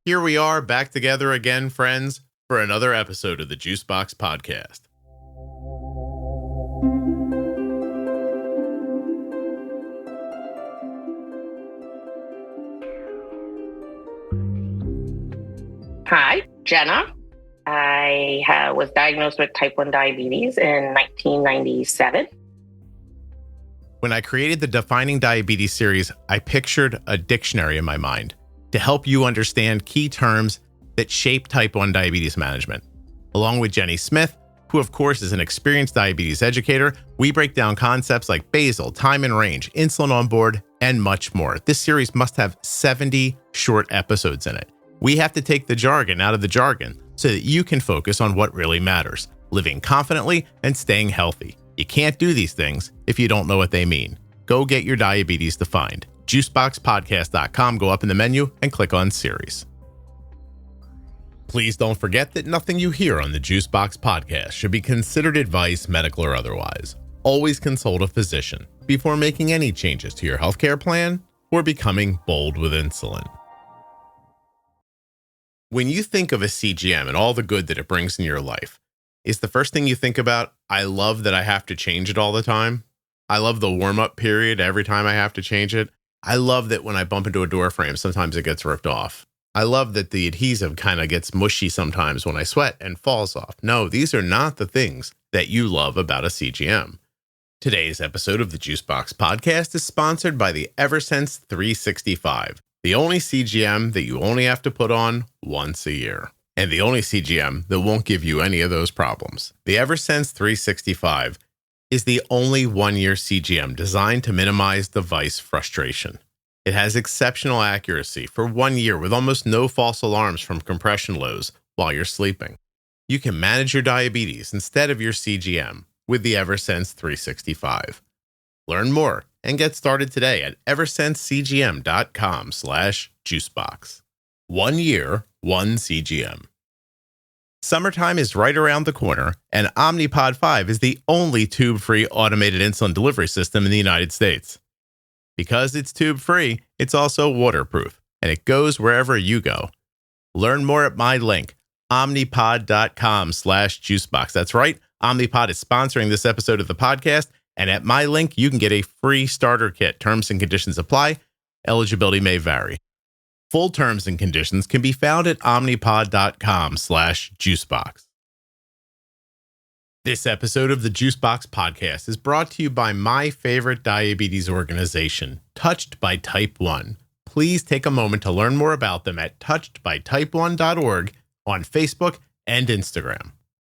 Here we are back together again, friends, for another episode of the Juicebox Podcast. Hi, Jenna. I was diagnosed with type 1 diabetes in 1997. When I created the Defining Diabetes series, I pictured a dictionary in my mind to help you understand key terms that shape type 1 diabetes management. Along with Jenny Smith, who of course is an experienced diabetes educator, we break down concepts like basal, time and range, insulin on board, and much more. This series must have 70 short episodes in it. We have to take the jargon out of the jargon so that you can focus on what really matters, living confidently and staying healthy. You can't do these things if you don't know what they mean. Go get your diabetes defined. Juiceboxpodcast.com, go up in the menu and click on series. Please don't forget that nothing you hear on the Juicebox Podcast should be considered advice, medical or otherwise. Always consult a physician before making any changes to your healthcare plan or becoming bold with insulin. When you think of a CGM and all the good that it brings in your life, is the first thing you think about, I love that I have to change it all the time? I love the warm-up period every time I have to change it. I love that when I bump into a door frame, sometimes it gets ripped off. I love that the adhesive kind of gets mushy sometimes when I sweat and falls off. No, these are not the things that you love about a CGM. Today's episode of the Juicebox Podcast is sponsored by the Eversense 365. The only CGM that you only have to put on once a year. And the only CGM that won't give you any of those problems. The Eversense 365 is the only one-year CGM designed to minimize device frustration. It has exceptional accuracy for 1 year with almost no false alarms from compression lows while you're sleeping. You can manage your diabetes instead of your CGM with the Eversense 365. Learn more and get started today at eversensecgm.com/juicebox. 1 year, one CGM. Summertime is right around the corner, and Omnipod 5 is the only tube-free automated insulin delivery system in the United States. Because it's tube-free, it's also waterproof, and it goes wherever you go. Learn more at my link, omnipod.com/juicebox. That's right, Omnipod is sponsoring this episode of the podcast, and at my link, you can get a free starter kit. Terms and conditions apply. Eligibility may vary. Full terms and conditions can be found at omnipod.com/juicebox. This episode of the Juicebox Podcast is brought to you by my favorite diabetes organization, Touched by Type 1. Please take a moment to learn more about them at touchedbytype1.org on Facebook and Instagram.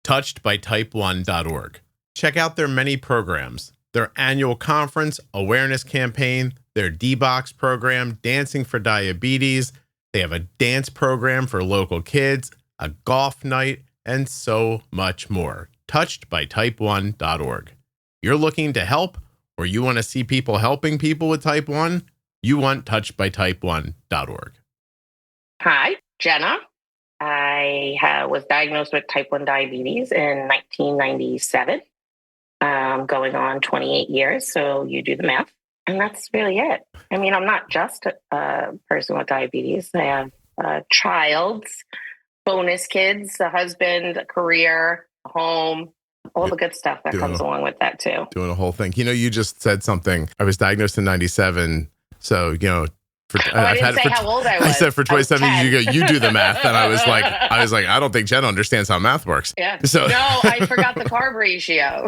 touchedbytype1.org. Check out their many programs, their annual conference, awareness campaign, their D-Box program, Dancing for Diabetes. They have a dance program for local kids, a golf night, and so much more. touchedbytype1.org. You're looking to help, or you want to see people helping people with type 1? You want touchedbytype1.org. Hi, Jenna. I was diagnosed with type 1 diabetes in 1997, going on 28 years. So you do the math, and that's really it. I mean, I'm not just a person with diabetes. I have a child, bonus kids, a husband, a career, a home, all the good stuff that comes along with that too. Doing a whole thing. You know, you just said something. I was diagnosed in 97. So, you know, I didn't say how old I was. I said for 27 years, you do the math. And I was like, I don't think Jenna understands how math works. Yeah. So no, I forgot the carb ratio.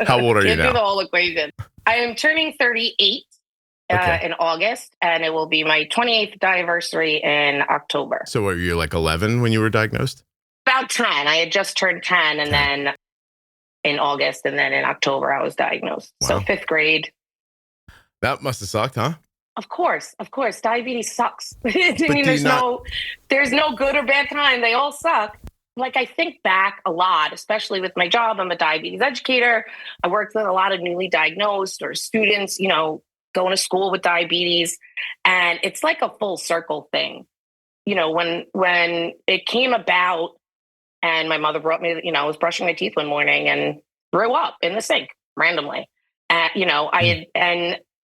How old are you now? Do the whole equation. I am turning 38 in August, and it will be my 28th anniversary in October. So were you like 11 when you were diagnosed? About 10. I had just turned 10, and then in August, and then in October, I was diagnosed. Wow. So 5th grade. That must have sucked, huh? Of course. Diabetes sucks. I mean, there's no good or bad time. They all suck. Like, I think back a lot, especially with my job. I'm a diabetes educator. I worked with a lot of newly diagnosed or students, you know, going to school with diabetes. And it's like a full circle thing. You know, when it came about and my mother brought me, you know, I was brushing my teeth one morning and threw up in the sink randomly. You know,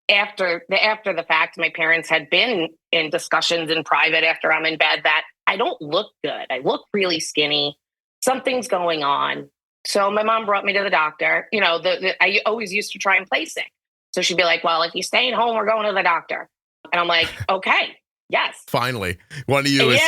after the fact, my parents had been in discussions in private after I'm in bed that I don't look good. I look really skinny. Something's going on. So my mom brought me to the doctor. You know, I always used to try and play sick. So she'd be like, well, if you're staying home, we're going to the doctor. And I'm like, okay, yes. Finally, one of you is.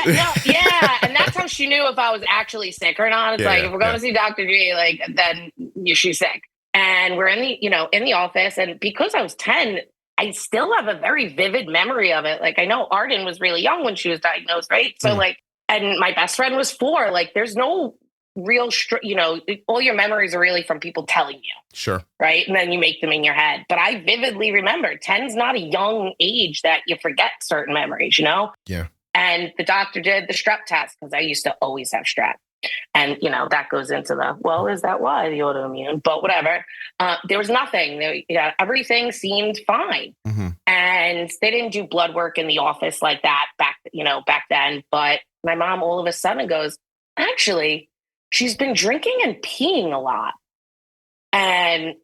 Yeah. And that's how she knew if I was actually sick or not. It's like, if we're going to see Dr. G, like, then she's sick. And we're in the office. And because I was 10, I still have a very vivid memory of it. Like, I know Arden was really young when she was diagnosed, right? So and my best friend was 4. Like, there's no real, all your memories are really from people telling you. Sure. Right. And then you make them in your head. But I vividly remember 10's not a young age that you forget certain memories, Yeah. And the doctor did the strep test because I used to always have strep. And, that goes into is that why the autoimmune? But whatever. There was nothing. Everything seemed fine. Mm-hmm. And they didn't do blood work in the office like that back then. But my mom all of a sudden goes, actually, she's been drinking and peeing a lot. And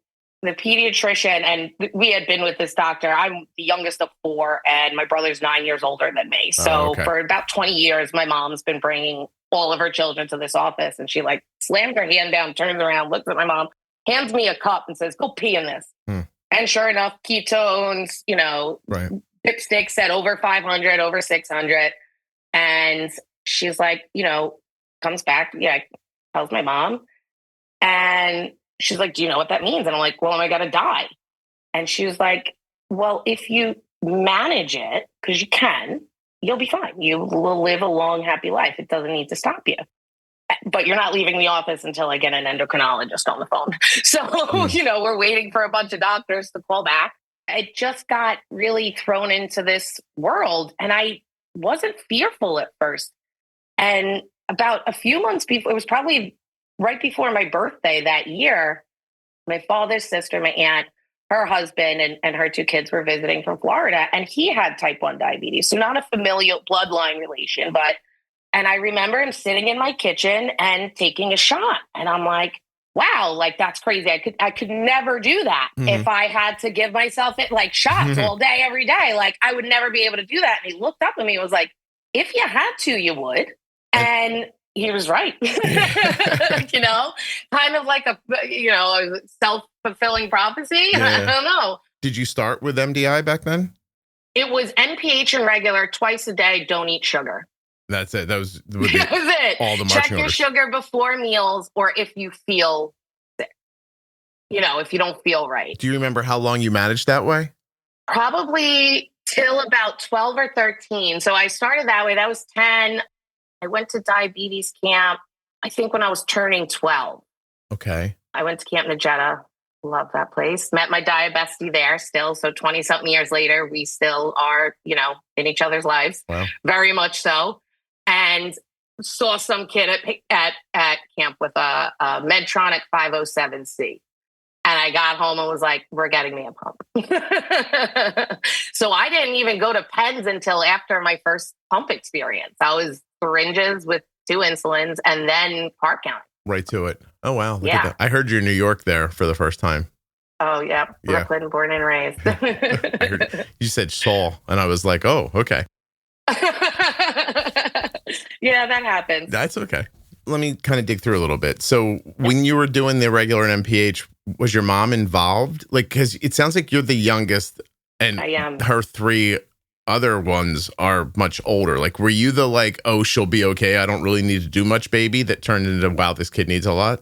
the pediatrician, and we had been with this doctor. I'm the youngest of 4, and my brother's 9 years older than me. So for about 20 years, my mom's been bringing all of her children to this office. And she slammed her hand down, turns around, looks at my mom, hands me a cup and says, go pee in this. And sure enough, ketones, dipstick said over 500, over 600. And she's like, comes back, tells my mom. And she's like, do you know what that means? And I'm like, well, am I going to die? And she was like, well, if you manage it, because you can, you'll be fine. You will live a long, happy life. It doesn't need to stop you. But you're not leaving the office until I get an endocrinologist on the phone. So, we're waiting for a bunch of doctors to call back. It just got really thrown into this world. And I wasn't fearful at first. And about a few months before, it was probably right before my birthday that year, my father's sister, my aunt, her husband and her 2 kids were visiting from Florida, and he had type 1 diabetes. So not a familial bloodline relation, and I remember him sitting in my kitchen and taking a shot. And I'm like, wow, like that's crazy. I could never do that if I had to give myself shots all day, every day. Like I would never be able to do that. And he looked up at me and was like, if you had to, you would. And he was right. Kind of like a self-fulfilling prophecy. Yeah. I don't know. Did you start with MDI back then? It was NPH and regular, twice a day, don't eat sugar. That's it. That was it. All the marching Check your orders. sugar before meals or if you feel sick. If you don't feel right. Do you remember how long you managed that way? Probably till about 12 or 13. So I started that way. That was 10. I went to diabetes camp, I think when I was turning 12. Okay. I went to Camp Jenna. Love that place. Met my bestie there still. So 20 something years later, we still are, in each other's lives. Wow. Very much so. And saw some kid at camp with a Medtronic 507C. And I got home and was like, we're getting me a pump. So I didn't even go to pens until after my first pump experience. I was syringes with 2 insulins and then carb counting. Right to it. Oh, wow. Look Yeah. at that. I heard you're in New York there for the first time. Oh, yeah. Brooklyn, born and raised. You said Saul, and I was like, oh, okay. Yeah, that happens. That's okay. Let me kind of dig through a little bit. So when you were doing the regular NPH, was your mom involved? Like, because it sounds like you're the youngest and I am. Her 3 other ones are much older. Like, were you the oh, she'll be okay, I don't really need to do much baby that turned into, wow, this kid needs a lot?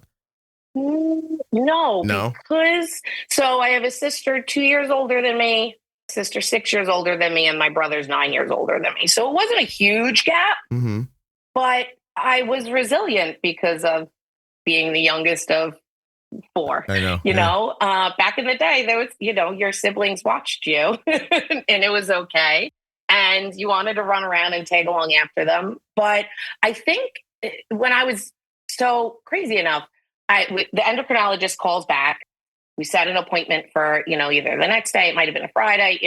No. Because, so I have a sister 2 years older than me, sister 6 years older than me, and my brother's 9 years older than me. So it wasn't a huge gap, but I was resilient because of being the youngest of 4. I know. Back in the day, there was, your siblings watched you and it was okay. And you wanted to run around and tag along after them. But I think when I was so crazy enough, the endocrinologist calls back. We set an appointment for, either the next day, it might've been a Friday,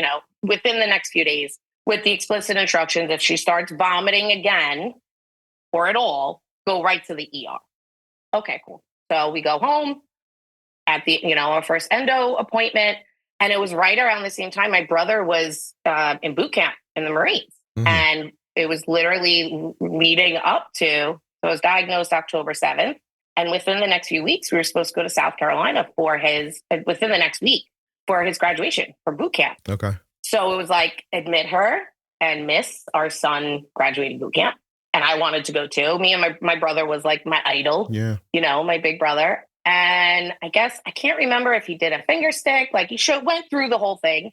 within the next few days with the explicit instructions. If she starts vomiting again or at all, go right to the ER. Okay, cool. So we go home at the, our first endo appointment. And it was right around the same time my brother was in boot camp in the Marines. And it was literally leading up to, so I was diagnosed October 7th. And within the next few weeks, we were supposed to go to South Carolina within the next week for his graduation from boot camp. Okay. So it was like, admit her and miss our son graduating boot camp. And I wanted to go too. Me and my brother was like my idol, my big brother. And I guess, I can't remember if he did a finger stick, like he went through the whole thing,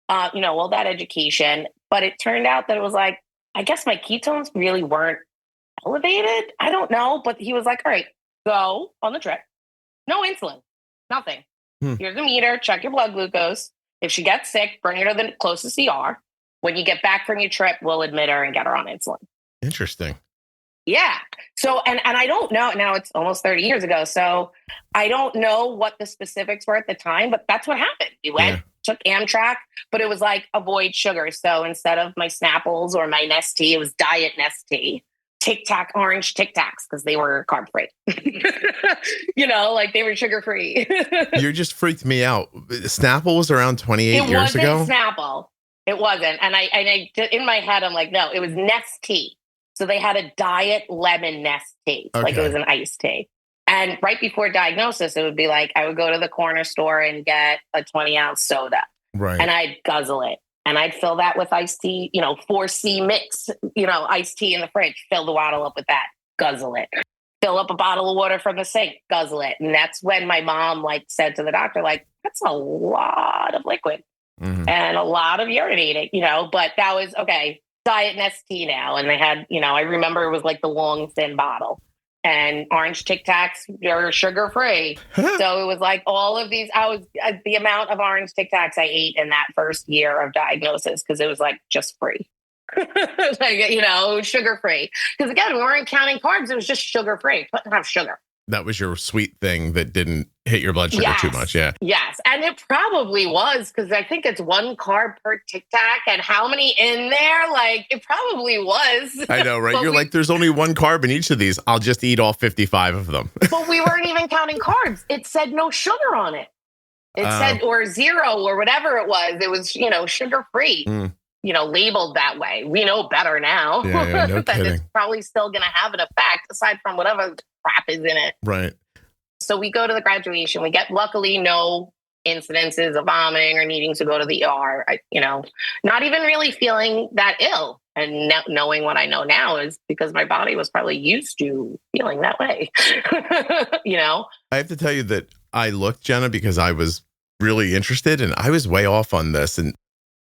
all that education. But it turned out that it was like, I guess my ketones really weren't elevated. I don't know. But he was like, all right, go on the trip. No insulin, nothing. Here's a meter, check your blood glucose. If she gets sick, bring her to the closest ER. When you get back from your trip, we'll admit her and get her on insulin. Interesting. Yeah. So, and I don't know, now it's almost 30 years ago. So I don't know what the specifics were at the time, but that's what happened. We went, took Amtrak, but it was like avoid sugar. So instead of my Snapples or my Nestea, it was Diet Nestea. Tic Tac, orange Tic Tacs, because they were carb free. Like they were sugar free. You just freaked me out. Snapple was around 28 years ago? It wasn't Snapple. It wasn't. And I in my head, I'm like, no, it was Nestea. So they had a diet lemon Nestea, like it was an iced tea. And right before diagnosis, it would be like, I would go to the corner store and get a 20-ounce soda. Right. And I'd guzzle it. And I'd fill that with iced tea, 4C mix, iced tea in the fridge, fill the bottle up with that, guzzle it. Fill up a bottle of water from the sink, guzzle it. And that's when my mom said to the doctor, that's a lot of liquid and a lot of urinating, but that was okay. Diet Nestea now. And they had, I remember it was like the long, thin bottle. And orange Tic Tacs are sugar free. So it was like all of these, the amount of orange Tic Tacs I ate in that first year of diagnosis, because it was like just free. Sugar free. Because again, we weren't counting carbs. It was just sugar free. Couldn't have sugar. That was your sweet thing that didn't hit your blood sugar too much. Yeah. Yes. And it probably was, because I think it's 1 carb per Tic Tac, and how many in there? It probably was. I know, right? You're like, there's only 1 carb in each of these. I'll just eat all 55 of them. But we weren't even counting carbs. It said no sugar on it. It said, or 0 or whatever it was. It was, sugar free. Labeled that way. We know better now. Yeah, no that kidding. It's probably still going to have an effect aside from whatever crap is in it. Right. So we go to the graduation. We get, luckily, no incidences of vomiting or needing to go to the ER. Not even really feeling that ill. And knowing what I know now is because my body was probably used to feeling that way. I have to tell you that I looked, Jenna, because I was really interested, and I was way off on this. And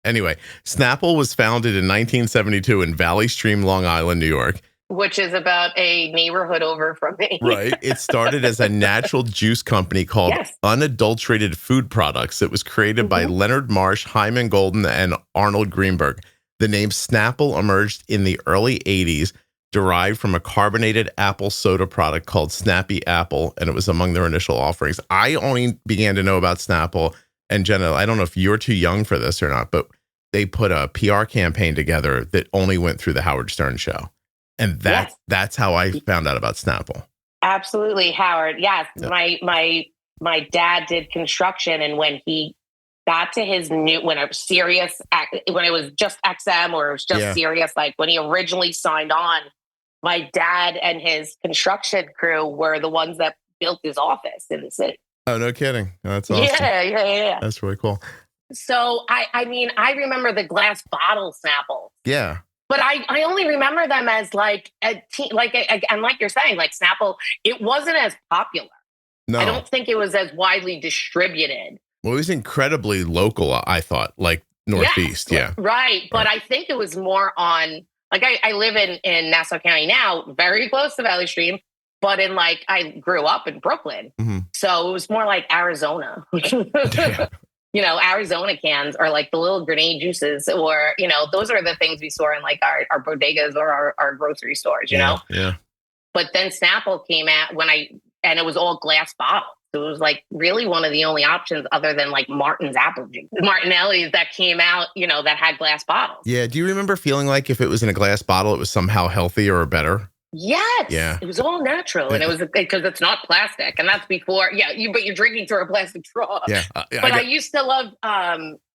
anyway, Snapple was founded in 1972 in Valley Stream, Long Island, New York. Which is about a neighborhood over from me. Right. It started as a natural juice company called Unadulterated Food Products. It was created by Leonard Marsh, Hyman Golden, and Arnold Greenberg. The name Snapple emerged in the early 80s, derived from a carbonated apple soda product called Snappy Apple, and it was among their initial offerings. I only began to know about Snapple, and Jenna, I don't know if you're too young for this or not, but they put a PR campaign together that only went through the Howard Stern show. And that's how I found out about Snapple. Absolutely, Howard. Yes. Yep. My dad did construction, and when he got to his when it was just XM or it was just Sirius, when he originally signed on, my dad and his construction crew were the ones that built his office in the city. Oh, no kidding. That's awesome. Yeah. That's really cool. So I remember the glass bottle Snapple. Yeah. But I only remember them as and like you're saying, Snapple, it wasn't as popular. No. I don't think it was as widely distributed. Well, it was incredibly local, I thought, Northeast. Yes, right. But I think it was more on, I live in Nassau County now, very close to Valley Stream, but I grew up in Brooklyn. Mm-hmm. So it was more like Arizona. Arizona cans are the little grenade juices, or, those are the things we saw in our bodegas or our grocery stores, you know? Yeah. But then Snapple came out and it was all glass bottles. So it was really one of the only options other than Martin's apple juice, Martinelli's that came out, that had glass bottles. Yeah. Do you remember feeling if it was in a glass bottle, it was somehow healthier or better? Yes. Yeah. It was all natural. And it was because it's not plastic. And that's before, but you're drinking through a plastic straw. Yeah. But I used to love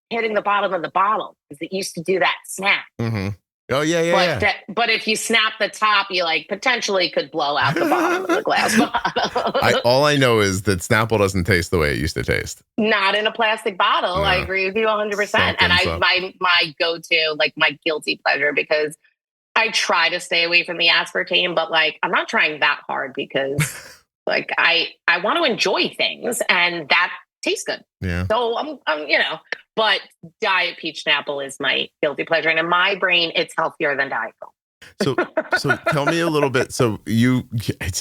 hitting the bottom of the bottle because it used to do that snap. Mm-hmm. Oh, yeah. But if you snap the top, you potentially could blow out the bottom of the glass bottle. All I know is that Snapple doesn't taste the way it used to taste. Not in a plastic bottle. No. I agree with you 100%. And my go-to, my guilty pleasure, because I try to stay away from the aspartame, but I'm not trying that hard because I want to enjoy things and that tastes good. Yeah. So I'm but Diet Peach Snapple is my guilty pleasure. And in my brain, it's healthier than Diet Coke. So tell me a little bit. It's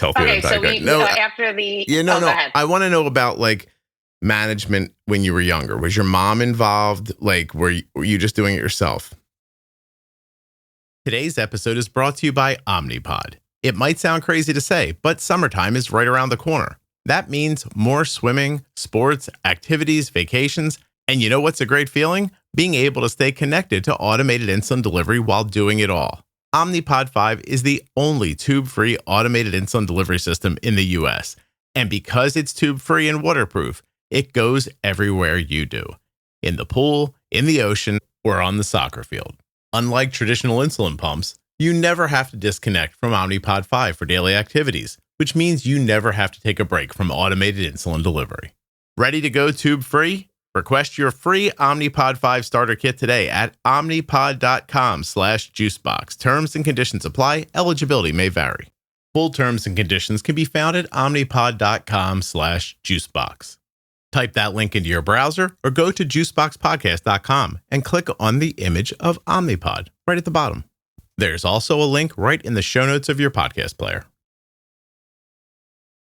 healthier than Diet Coke. After the... I want to know about management when you were younger. Was your mom involved? Were you just doing it yourself? Today's episode is brought to you by Omnipod. It might sound crazy to say, but summertime is right around the corner. That means more swimming, sports, activities, vacations. And you know what's a great feeling? Being able to stay connected to automated insulin delivery while doing it all. Omnipod 5 is the only tube-free automated insulin delivery system in the US. And because it's tube-free and waterproof, it goes everywhere you do. In the pool, in the ocean, or on the soccer field. Unlike traditional insulin pumps, you never have to disconnect from Omnipod 5 for daily activities, which means you never have to take a break from automated insulin delivery. Ready to go tube-free? Request your free Omnipod 5 starter kit today at omnipod.com/juicebox. Terms and conditions apply. Eligibility may vary. Full terms and conditions can be found at omnipod.com/juicebox. Type that link into your browser or go to juiceboxpodcast.com and click on the image of Omnipod right at the bottom. There's also a link right in the show notes of your podcast player.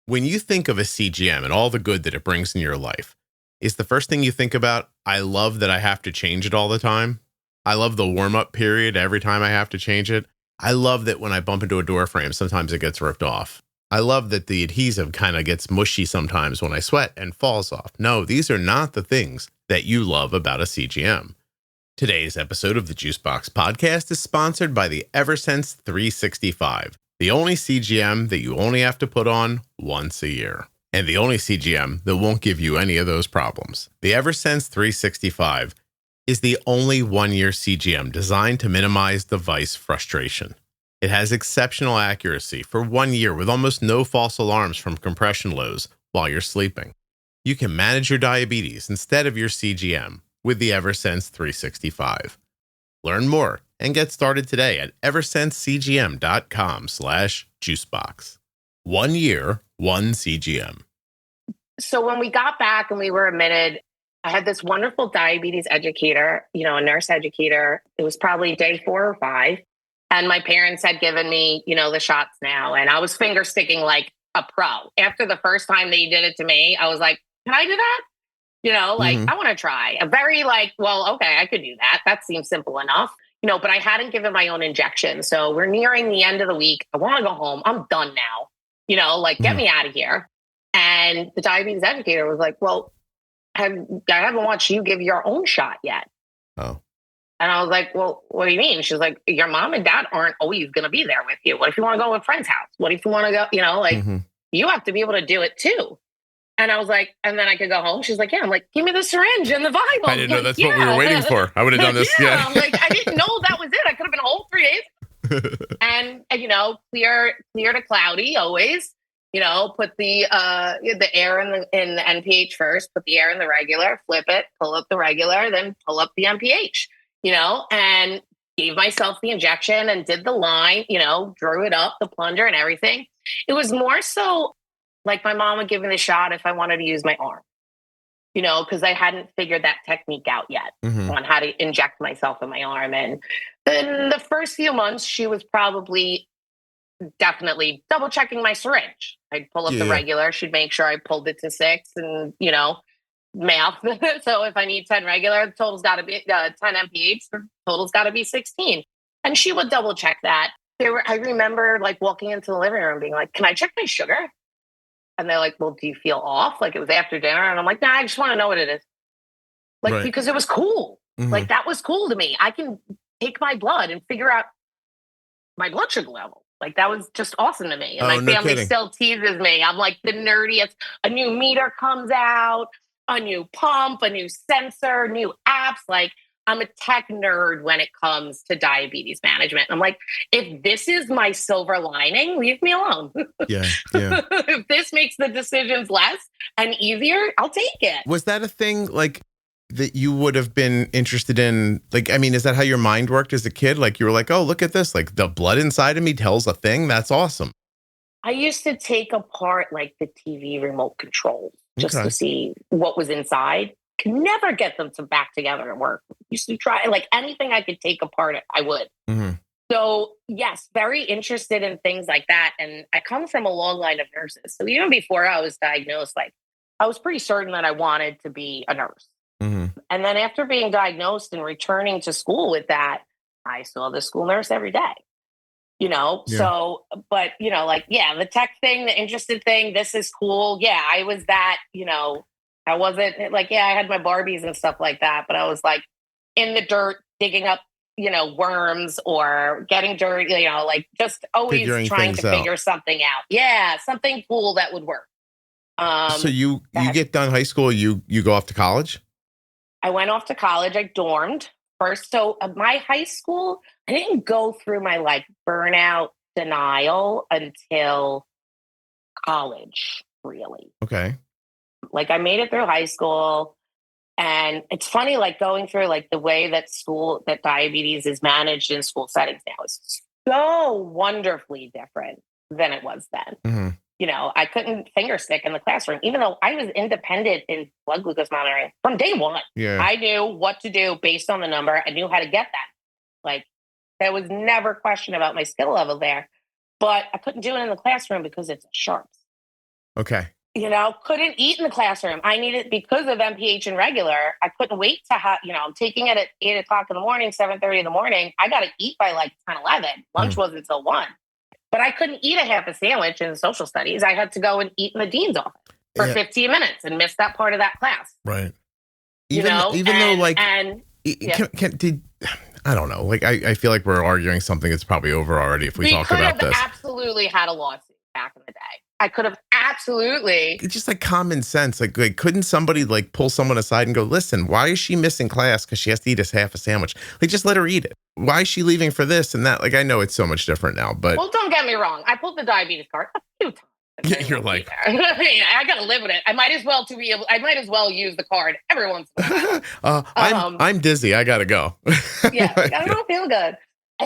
When you think of a CGM and all the good that it brings in your life, is the first thing you think about, I love that I have to change it all the time. I love the warm-up period every time I have to change it. I love that when I bump into a door frame, sometimes it gets ripped off. I love that the adhesive kind of gets mushy sometimes when I sweat and falls off. No, these are not the things that you love about a CGM. Today's episode of the Juicebox Podcast is sponsored by the Eversense 365, the only CGM that you only have to put on once a year. And the only CGM that won't give you any of those problems. The Eversense 365 is the only one-year CGM designed to minimize device frustration. It has exceptional accuracy for 1 year with almost no false alarms from compression lows while you're sleeping. You can manage your diabetes instead of your CGM with the Eversense 365. Learn more and get started today at eversensecgm.com/juicebox. 1 year, one CGM. So when we got back and we were admitted, I had this wonderful diabetes educator, a nurse educator. It was probably day 4 or 5. And my parents had given me, the shots now. And I was finger sticking like a pro. After the first time they did it to me, I was like, can I do that? I want to try. A very well, okay, I could do that. That seems simple enough. But I hadn't given my own injection. So we're nearing the end of the week. I want to go home. I'm done now. Get me out of here. And the diabetes educator was like, well, I haven't watched you give your own shot yet. Oh. And I was like, well, what do you mean? She's like, your mom and dad aren't always going to be there with you. What if you want to go to a friend's house? What if you want to go, you have to be able to do it too. And I was like, and then I could go home. She's like, yeah. I'm like, give me the syringe and the vial. I didn't know that's what we were waiting for. I would have done this. Yeah. I'm like, I didn't know that was it. I could have been home 3 days. And, clear to cloudy always. Put the air in the NPH first, put the air in the regular, flip it, pull up the regular, then pull up the NPH, and gave myself the injection and did the line, drew it up, the plunger and everything. It was more so like my mom would give me the shot if I wanted to use my arm, because I hadn't figured that technique out yet on how to inject myself in my arm. And then the first few months, she was definitely double checking my syringe. I'd pull up the regular. She'd make sure I pulled it to 6 and, math. So if I need 10 regular, the total's got to be 10 MPH, the total's got to be 16. And she would double check that. I remember walking into the living room being like, can I check my sugar? And they're like, well, do you feel off? It was after dinner. And I'm like, nah, I just want to know what it is. Because it was cool. That was cool to me. I can take my blood and figure out my blood sugar level. Like, that was just awesome to me. And Oh, my no family kidding. still teases me. I'm like the nerdiest. A new meter comes out, a new pump, a new sensor, new apps. Like, I'm a tech nerd when it comes to diabetes management. I'm like, if this is my silver lining, leave me alone. Yeah. If this makes the decisions less and easier, I'll take it. Was that a thing like that you would have been interested in? Like, I mean, is that how your mind worked as a kid? Like, you were like, oh, look at this. Like, the blood inside of me tells a thing. That's awesome. I used to take apart like the TV remote controls just Okay. to see what was inside. Could never get them to back together and work. Used to try like anything I could take apart, I would. Mm-hmm. So yes, very interested in things like that. And I come from a long line of nurses. So even before I was diagnosed, like I was pretty certain that I wanted to be a nurse. Mm-hmm. And then after being diagnosed and returning to school with that, I saw the school nurse every day. Yeah. So, but, like, yeah, the tech thing, the interested thing, this is cool. Yeah, I was that, I wasn't like, yeah, I had my Barbies and stuff like that, but I was like in the dirt, digging up, worms or getting dirty, like just always Figuring trying things to out. figure something out. Yeah, something cool that would work. So you get done high school, you go off to college? I went off to college. I dormed first. So my high school, I didn't go through my like burnout denial until college, really. Okay. Like I made it through high school. And it's funny, like going through like the way that diabetes is managed in school settings now is so wonderfully different than it was then. Mm-hmm. I couldn't finger stick in the classroom, even though I was independent in blood glucose monitoring from day one. Yeah. I knew what to do based on the number. I knew how to get that. Like there was never a question about my skill level there, but I couldn't do it in the classroom because it's sharps. Okay. Couldn't eat in the classroom. I needed, because of MPH and regular, I couldn't wait to have, I'm taking it at 8 o'clock in the morning, 7:30 in the morning. I got to eat by like 10, 11. Lunch wasn't until 1. But I couldn't eat a half a sandwich in social studies. I had to go and eat in the dean's office for 15 minutes and miss that part of that class. Right. Though, like, I don't know. Like, I feel like we're arguing something that's probably over already if we talk about this. Absolutely had a lawsuit back in the day. I could have absolutely. It's just like common sense. Like couldn't somebody like pull someone aside and go, listen, why is she missing class? Because she has to eat a half a sandwich. Like, just let her eat it. Why is she leaving for this and that? Like, I know it's so much different now, but. Well, don't get me wrong. I pulled the diabetes card a few times. Yeah, you're like, I got to live with it. I might as well use the card every once in a while. I'm dizzy. I got to go. Yeah, I don't feel good.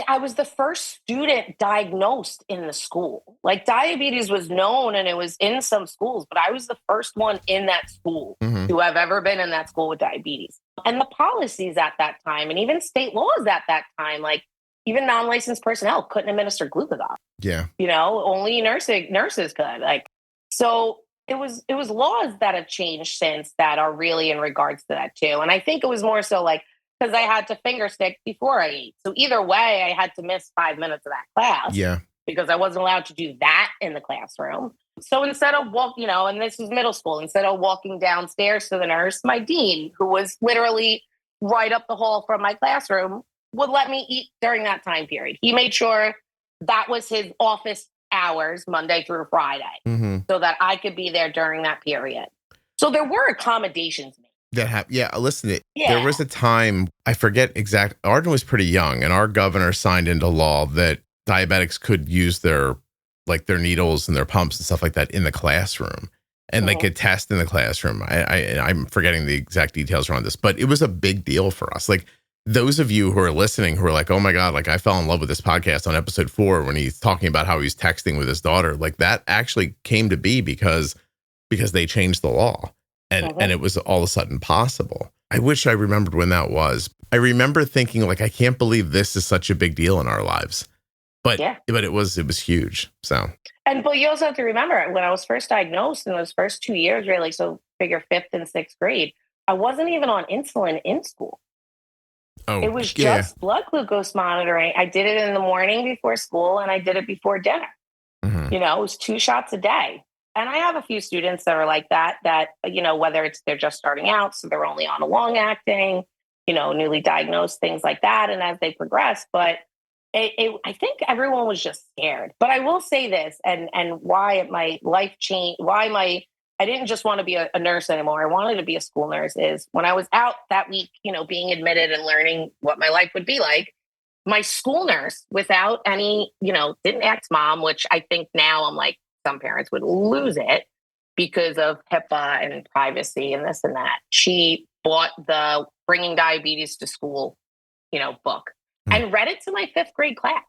I was the first student diagnosed in the school. Like diabetes was known and it was in some schools, but I was the first one in that school to have ever been in that school with diabetes. And the policies at that time and even state laws at that time, like even non-licensed personnel couldn't administer glucagon. Yeah. Only nurses could. Like, so it was laws that have changed since that are really in regards to that too. And I think it was more so like, because I had to finger stick before I ate. So either way, I had to miss 5 minutes of that class. Yeah. Because I wasn't allowed to do that in the classroom. So instead of and this was middle school, instead of walking downstairs to the nurse, my dean, who was literally right up the hall from my classroom, would let me eat during that time period. He made sure that was his office hours, Monday through Friday, so that I could be there during that period. So there were accommodations made. Listen, there was a time, I forget exact, Arden was pretty young, and our governor signed into law that diabetics could use their needles and their pumps and stuff like that in the classroom. And they could test in the classroom. I'm forgetting the exact details around this, but it was a big deal for us. Like, those of you who are listening who are like, oh my God, like I fell in love with this podcast on episode 4 when he's talking about how he's texting with his daughter, like that actually came to be because they changed the law. And it was all of a sudden possible. I wish I remembered when that was. I remember thinking, like, I can't believe this is such a big deal in our lives. But it was huge. So. But you also have to remember, when I was first diagnosed in those first 2 years, really, so figure 5th and 6th grade, I wasn't even on insulin in school. Oh, it was just blood glucose monitoring. I did it in the morning before school and I did it before dinner. It was 2 shots a day. And I have a few students that are like that, whether it's they're just starting out, so they're only on a long acting, newly diagnosed, things like that. And as they progress, but I think everyone was just scared. But I will say this, and why my life changed, I didn't just want to be a nurse anymore. I wanted to be a school nurse. Is when I was out that week, being admitted and learning what my life would be like, my school nurse, without any, didn't ask mom, which I think now I'm like, some parents would lose it because of HIPAA and privacy and this and that. She bought the Bringing Diabetes to School, book and read it to my 5th grade class.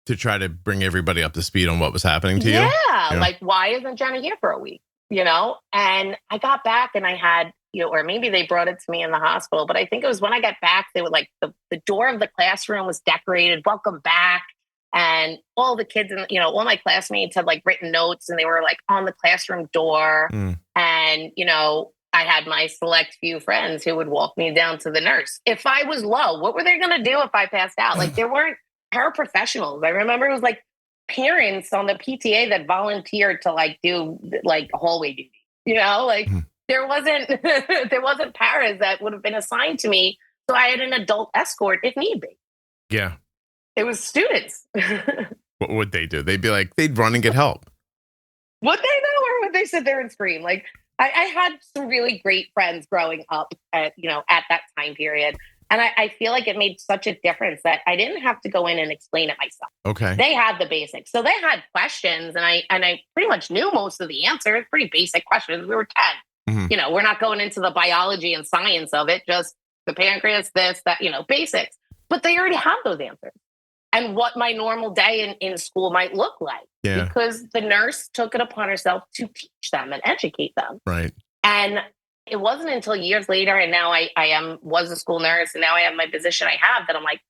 To try to bring everybody up to speed on what was happening to you? Yeah. Like, why isn't Jenna here for a week? And I got back and I had, or maybe they brought it to me in the hospital, but I think it was when I got back, they would like the door of the classroom was decorated, welcome back. And all the kids and, all my classmates had like written notes and they were like on the classroom door. And, I had my select few friends who would walk me down to the nurse. If I was low, what were they going to do if I passed out? Like there weren't paraprofessionals. I remember it was like parents on the PTA that volunteered to like do like hallway duty, there wasn't paras that would have been assigned to me. So I had an adult escort if need be. Yeah. It was students. What would they do? They'd be like, they'd run and get help. Would they though? Or would they sit there and scream? Like I had some really great friends growing up at that time period. And I feel like it made such a difference that I didn't have to go in and explain it myself. Okay. They had the basics. So they had questions and I pretty much knew most of the answers, pretty basic questions. We were 10. Mm-hmm. We're not going into the biology and science of it, just the pancreas, this, that, basics. But they already have those answers. And what my normal day in school might look like. Yeah. Because the nurse took it upon herself to teach them and educate them. Right. And it wasn't until years later, and now I was a school nurse, and now I have my position I have, that I'm like,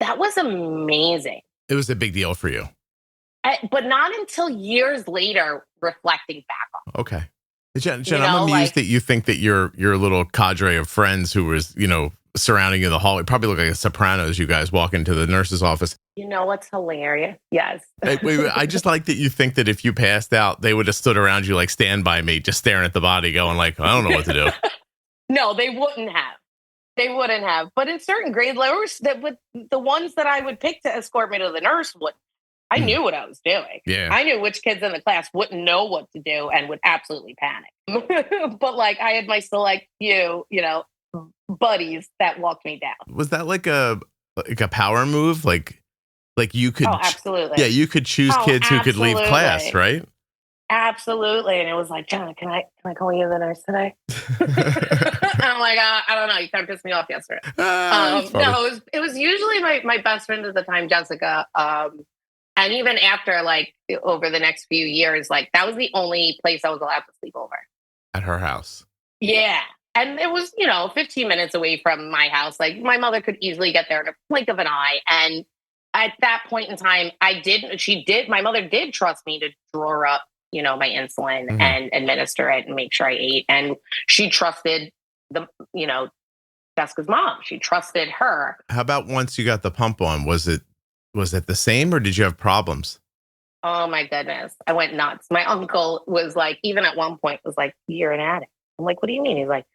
that was amazing. It was a big deal for you. But not until years later, reflecting back on. Okay. Jen, I'm amused that you think that your little cadre of friends who was, surrounding you in the hallway probably look like a Sopranos. You guys walk into the nurse's office. You know what's hilarious? Yes. Wait, I just like that you think that if you passed out, they would have stood around you like Stand By Me, just staring at the body going like, I don't know what to do. No, they wouldn't have. They wouldn't have. But in certain grade levels, the ones that I would pick to escort me to the nurse would. I knew what I was doing. Yeah. I knew which kids in the class wouldn't know what to do and would absolutely panic. But like I had my select few, buddies that walked me down. Was that like a power move? Like you could, absolutely. Yeah, you could choose kids who could leave class, right? Absolutely. And it was like, Jenna, can I call you the nurse today? I'm like, I don't know. You kind of pissed me off yesterday. No, it was usually my best friend at the time, Jessica. And even after, like, over the next few years, like, that was the only place I was allowed to sleep over. At her house. Yeah. And it was, 15 minutes away from my house. Like, my mother could easily get there in a blink of an eye. And at that point in time, my mother did trust me to draw up, my insulin and administer it and make sure I ate. And she trusted Jessica's mom. She trusted her. How about once you got the pump on, was it the same or did you have problems? Oh my goodness. I went nuts. My uncle was like, even at one point was like, you're an addict. I'm like, what do you mean? He's like,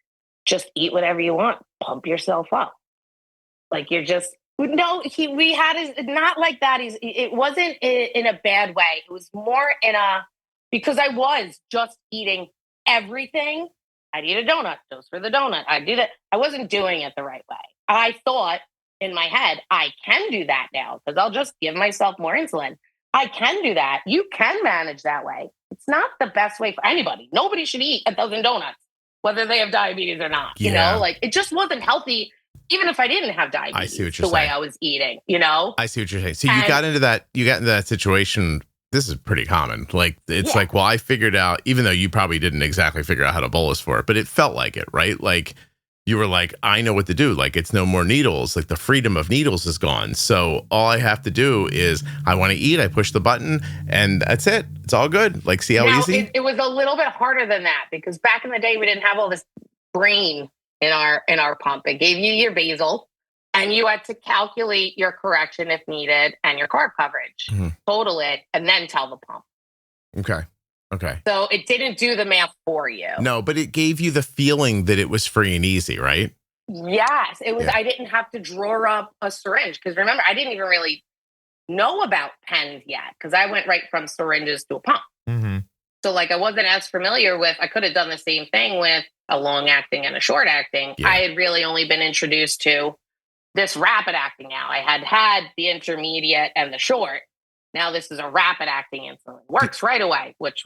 just eat whatever you want. Pump yourself up. Like we had it not like that. It wasn't in a bad way. It was more because I was just eating everything. I'd eat a donut, dose for the donut. I did it. I wasn't doing it the right way. I thought in my head, I can do that now because I'll just give myself more insulin. I can do that. You can manage that way. It's not the best way for anybody. Nobody should eat a dozen donuts, whether they have diabetes or not. Yeah. It just wasn't healthy. Even if I didn't have diabetes, I see what you're saying. Way I was eating, I see what you're saying. So you got into that situation. This is pretty common. Like, it's like, well, I figured out, even though you probably didn't exactly figure out how to bolus for it, but it felt like it, right? Like you were like, I know what to do. Like, it's no more needles. Like, the freedom of needles is gone. So all I have to do is I want to eat. I push the button and that's it. It's all good. Like, see how easy? It was a little bit harder than that because back in the day, we didn't have all this brain in our pump. It gave you your basal and you had to calculate your correction if needed and your carb coverage, total it, and then tell the pump. Okay. So it didn't do the math for you. No, but it gave you the feeling that it was free and easy, right? Yes, it was. Yeah. I didn't have to draw up a syringe because remember, I didn't even really know about pens yet because I went right from syringes to a pump. Mm-hmm. So like I wasn't as familiar with, I could have done the same thing with a long acting and a short acting. Yeah. I had really only been introduced to this rapid acting now. I had the intermediate and the short. Now this is a rapid acting insulin. Works right away, which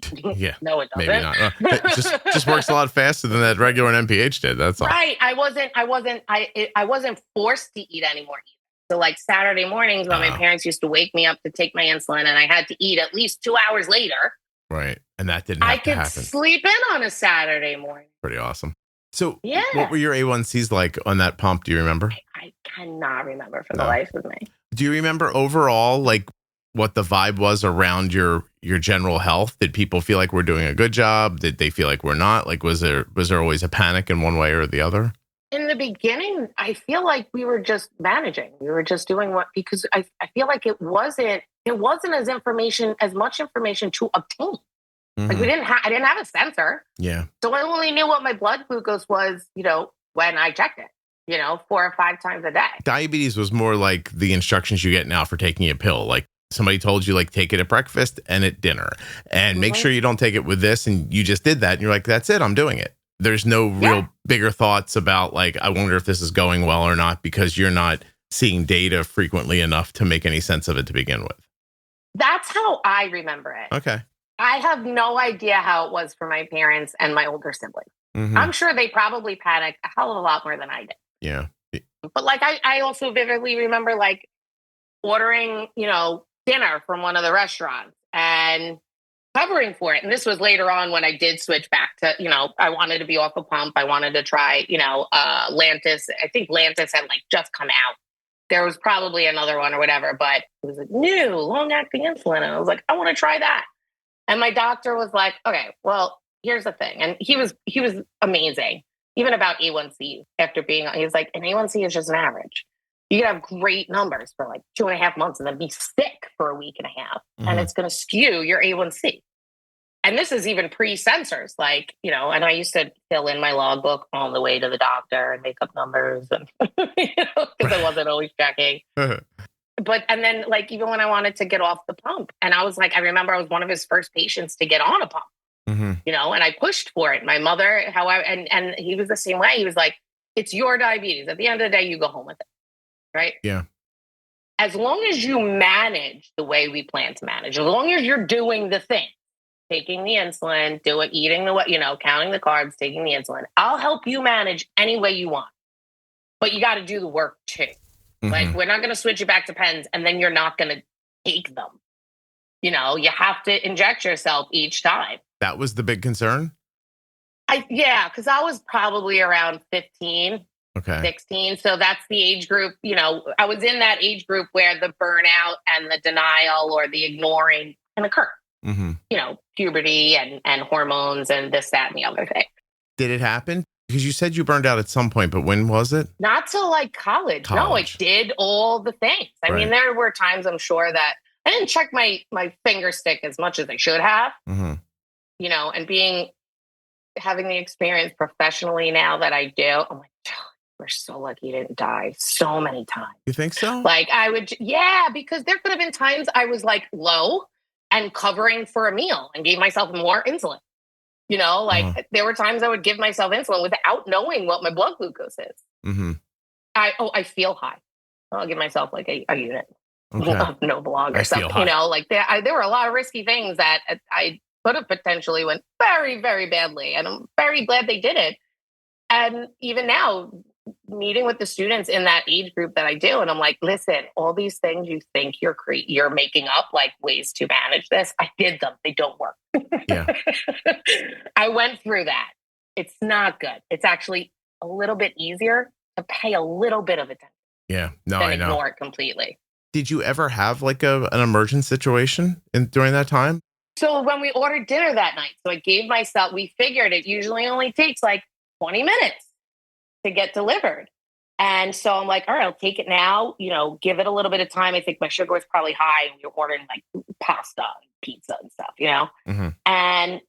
no, it doesn't. Maybe not. It just works a lot faster than that regular NPH did. That's all. Right. I wasn't forced to eat anymore. So like Saturday mornings when my parents used to wake me up to take my insulin and I had to eat at least 2 hours later. Right. And that didn't have to happen. I could sleep in on a Saturday morning. Pretty awesome. So what were your A1Cs like on that pump? Do you remember? I cannot remember for the life of me. Do you remember overall, like what the vibe was around your general health? Did people feel like we're doing a good job? Did they feel like we're not? Like, was there always a panic in one way or the other? In the beginning, I feel like we were just managing. We were just doing because I feel like it wasn't as much information to obtain. Mm-hmm. Like I didn't have a sensor. Yeah. So I only knew what my blood glucose was, when I checked it, 4 or 5 times a day. Diabetes was more like the instructions you get now for taking a pill. Like somebody told you, like, take it at breakfast and at dinner and make sure you don't take it with this. And you just did that. And you're like, that's it. I'm doing it. There's no real bigger thoughts about like, I wonder if this is going well or not, because you're not seeing data frequently enough to make any sense of it to begin with. That's how I remember it. Okay. I have no idea how it was for my parents and my older siblings. Mm-hmm. I'm sure they probably panicked a hell of a lot more than I did. Yeah. But like, I also vividly remember like ordering, dinner from one of the restaurants and covering for it. And this was later on when I did switch back to, I wanted to be off a pump. I wanted to try, Lantus. I think Lantus had like just come out. There was probably another one or whatever, but it was a new long-acting insulin. And I was like, I want to try that. And my doctor was like, okay, well, here's the thing. And he was amazing, even about A1C after he's like, an A1C is just an average. You can have great numbers for like 2.5 months and then be sick for a week and a half. Mm-hmm. And it's going to skew your A1C. And this is even pre-sensors, like, and I used to fill in my logbook on the way to the doctor and make up numbers and, because I wasn't always checking. But, and then like, even when I wanted to get off the pump and I was like, I remember I was one of his first patients to get on a pump, mm-hmm. And I pushed for it. My mother, and he was the same way. He was like, it's your diabetes. At the end of the day, you go home with it. Right? Yeah. As long as you manage the way we plan to manage, as long as you're doing the thing, taking the insulin, eating counting the carbs, taking the insulin, I'll help you manage any way you want. But you got to do the work too. Mm-hmm. Like, we're not going to switch you back to pens and then you're not going to take them. You have to inject yourself each time. That was the big concern? Because I was probably around 15. Okay. 16. So that's the age group, I was in that age group where the burnout and the denial or the ignoring can occur. Mm-hmm. Puberty and hormones and this, that, and the other thing. Did it happen? Because you said you burned out at some point, but when was it? Not till like college. No, I did all the things. I mean, there were times I'm sure that I didn't check my finger stick as much as I should have, mm-hmm. And having the experience professionally now that I do, I'm like, we're so lucky you didn't die so many times. You think so? Like because there could have been times I was like low and covering for a meal and gave myself more insulin. There were times I would give myself insulin without knowing what my blood glucose is. Mm-hmm. I feel high. I'll give myself like a unit. Okay. No blog or something. There were a lot of risky things that I could have potentially went very, very badly. And I'm very glad they did it. And even now, meeting with the students in that age group that I do, and I'm like, listen, all these things you think you're making up, like ways to manage this, I did them. They don't work. Yeah. I went through that. It's not good. It's actually a little bit easier to pay a little bit of attention. Yeah. No, I know. Ignore it completely. Did you ever have like an emergent situation during that time? So when we ordered dinner that night, so I gave myself, we figured it usually only takes like 20 minutes to get delivered. And so I'm like, all right, I'll take it now, give it a little bit of time. I think my sugar was probably high and we were ordering like pasta and pizza and stuff, Mm-hmm. And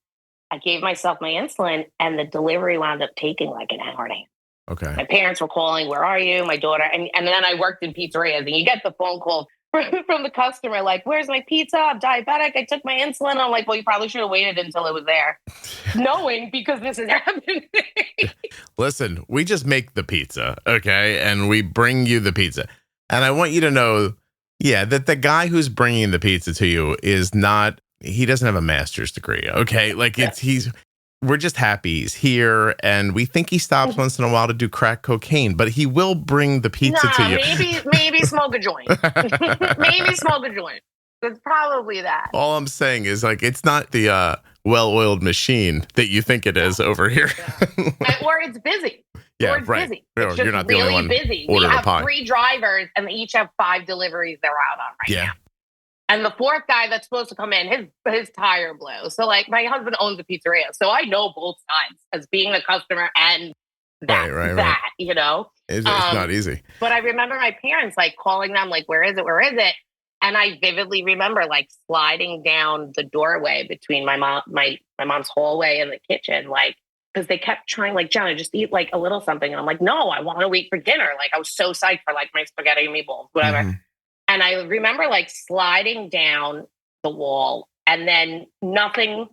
I gave myself my insulin and the delivery wound up taking like an hour and a half. Okay. My parents were calling, where are you? My daughter. And then I worked in pizzerias and you get the phone call from the customer, like, where's my pizza? I'm diabetic. I took my insulin. I'm like, well, you probably should have waited until it was there, knowing because this is happening. Listen, we just make the pizza, okay? And we bring you the pizza. And I want you to know, that the guy who's bringing the pizza to you is not, he doesn't have a master's degree, okay? Like, we're just happy he's here, and we think he stops once in a while to do crack cocaine, but he will bring the pizza to you. Maybe smoke a joint. Maybe smoke a joint. It's probably that. All I'm saying is, like, it's not the well-oiled machine that you think it is over here. Or it's busy. Yeah, or it's right. busy. You're It's just not the really only one. busy. We have 3 drivers, and they each have 5 deliveries they're out on right now. And the 4th guy that's supposed to come in, his tire blew. So, like, my husband owns a pizzeria, so I know both sides as being a customer and that. You know? It's not easy. But I remember my parents, like, calling them, like, where is it? Where is it? And I vividly remember, like, sliding down the doorway between my mom's hallway and the kitchen, like, because they kept trying, like, Jenna, just eat, like, a little something. And I'm like, no, I want to wait for dinner. Like, I was so psyched for, like, my spaghetti and meatballs, whatever. Mm-hmm. And I remember, like, sliding down the wall and then nothing.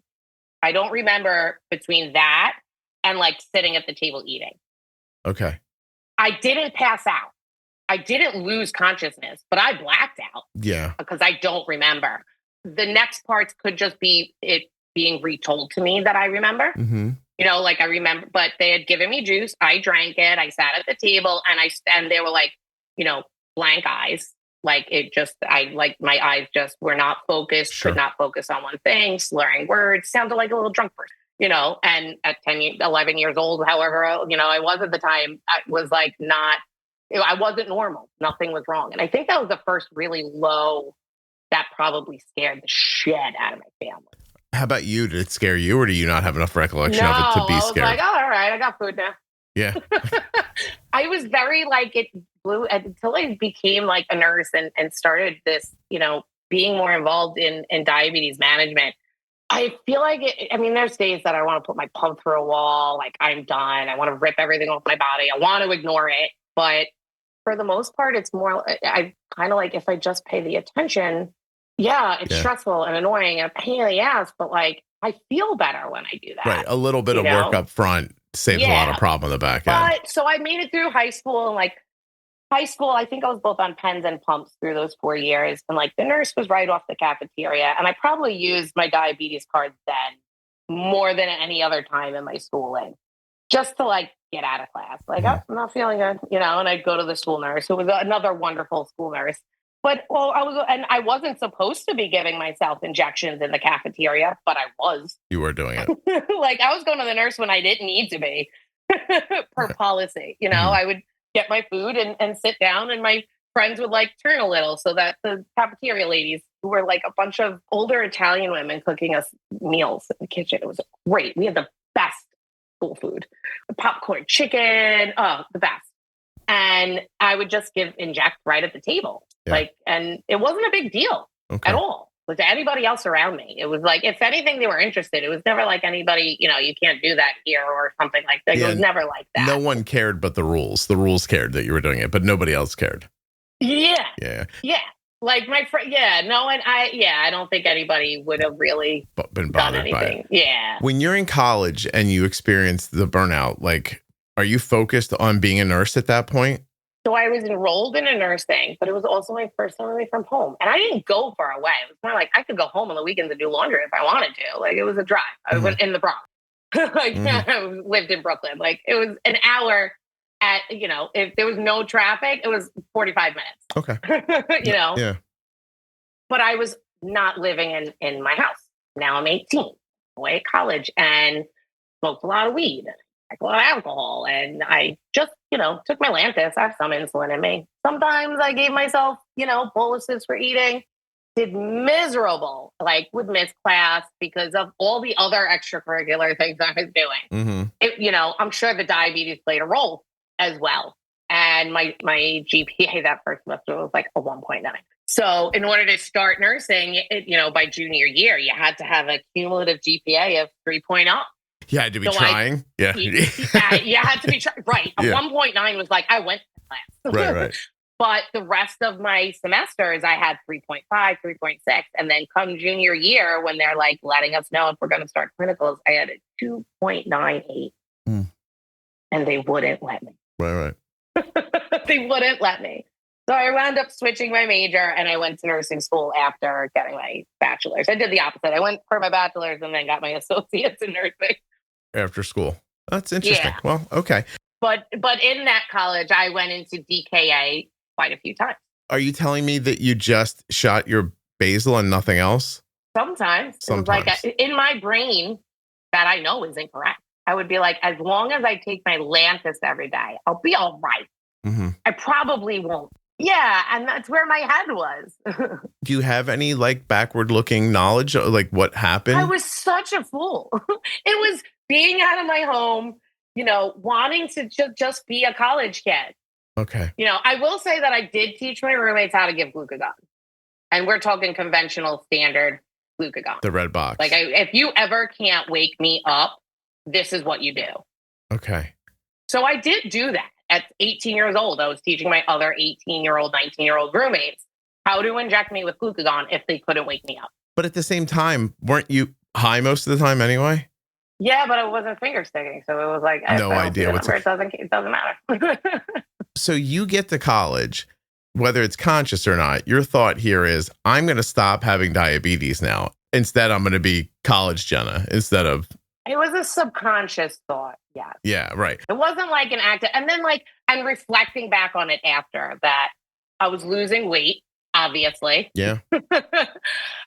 I don't remember between that and, like, sitting at the table eating. Okay. I didn't pass out. I didn't lose consciousness, but I blacked out. Yeah. Because I don't remember. The next parts could just be it being retold to me that I remember. Mm-hmm. You know, like, I remember, but they had given me juice. I drank it. I sat at the table and they were like, you know, blank eyes. Like, my eyes just were not focused, Sure. Could not focus on one thing, slurring words, sounded like a little drunk person, you know, and at 11 years old, however, you know, I was at the time, I was like I wasn't normal. Nothing was wrong. And I think that was the first really low that probably scared the shit out of my family. How about you? Did it scare you, or do you not have enough recollection of it to be scared? I was like, oh, all right, I got food now. Yeah. I was very, like, it blew until I became, like, a nurse and started this, you know, being more involved in diabetes management. I feel like there's days that I want to put my pump through a wall. Like, I'm done. I want to rip everything off my body. I want to ignore it. But for the most part, it's more, I kind of like, if I just pay the attention, it's stressful and annoying and a pain in the ass, but, like, I feel better when I do that. Right. A little bit of work up front saves a lot of problem on the back end. But so I made it through high school, and, like, high school, I think I was both on pens and pumps through those 4 years. And, like, the nurse was right off the cafeteria. And I probably used my diabetes card then more than any other time in my schooling, just to, like, get out of class. Like, I'm not feeling good, you know, and I'd go to the school nurse, who was another wonderful school nurse. But, I wasn't supposed to be giving myself injections in the cafeteria, but I was. You were doing it. Like, I was going to the nurse when I didn't need to be per policy. You know, I would get my food and sit down, and my friends would, like, turn a little so that the cafeteria ladies, who were, like, a bunch of older Italian women cooking us meals in the kitchen. It was great. We had the best school food, the popcorn chicken, the best. And I would just inject right at the table. Yeah. Like, and it wasn't a big deal at all. Like, to anybody else around me. It was like, if anything, they were interested. It was never like anybody, you know, you can't do that here or something like that. It was never like that. No one cared but the rules. The rules cared that you were doing it, but nobody else cared. Yeah. Yeah. Yeah. Like, my friend, no one, I don't think anybody would have really been bothered by it. Yeah. When you're in college and you experience the burnout, like, are you focused on being a nurse at that point? So I was enrolled in a nursing, but it was also my first time away from home. And I didn't go far away. It was more like I could go home on the weekends and do laundry if I wanted to. Like, it was a drive. I was in the Bronx. I lived in Brooklyn. Like, it was an hour at, you know, if there was no traffic, it was 45 minutes. Okay. You know? Yeah. But I was not living in my house. Now I'm 18, away at college, and smoked a lot of weed. I drank a lot of alcohol, and I just, you know, took my Lantus. I have some insulin in me. Sometimes I gave myself, you know, boluses for eating. Did miserable, like, would miss class because of all the other extracurricular things I was doing. You know, I'm sure the diabetes played a role as well. And my GPA that first semester was like a 1.9. So in order to start nursing, you know, by junior year, you had to have a cumulative GPA of 3.0. You had to be trying. You had to be right. A 1.9 was like, I went to class. Right. But the rest of my semesters, I had 3.5, 3.6. And then come junior year, when they're like letting us know if we're going to start clinicals, I had a 2.98. And they wouldn't let me. Right. They wouldn't let me. So I wound up switching my major and I went to nursing school after getting my bachelor's. I did the opposite. I went for my bachelor's and then got my associate's in nursing. After school. That's interesting. Yeah. Well, okay. But in that college, I went into DKA quite a few times. Are you telling me that you just shot your basal and nothing else? Sometimes. It was like in my brain, that I know is incorrect. I would be like, as long as I take my Lantus every day, I'll be all right. I probably won't. Yeah, and that's where my head was. Do you have any like backward looking knowledge of like what happened? I was such a fool. It was being out of my home, wanting to just be a college kid. Okay. I will say that I did teach my roommates how to give glucagon. And we're talking conventional standard glucagon. The red box. Like if you ever can't wake me up, this is what you do. Okay. So I did do that. At 18 years old, I was teaching my other 18-year-old, 19-year-old roommates how to inject me with glucagon if they couldn't wake me up. But at the same time, weren't you high most of the time anyway? Yeah, but it wasn't finger sticking. So it was like, no idea what's it doesn't matter. So you get to college, whether it's conscious or not, your thought here is, I'm going to stop having diabetes now. Instead, I'm going to be college Jenna instead of... It was a subconscious thought. Yeah. Yeah, right. It wasn't like an active. And then I'm reflecting back on it after that I was losing weight, obviously. Yeah.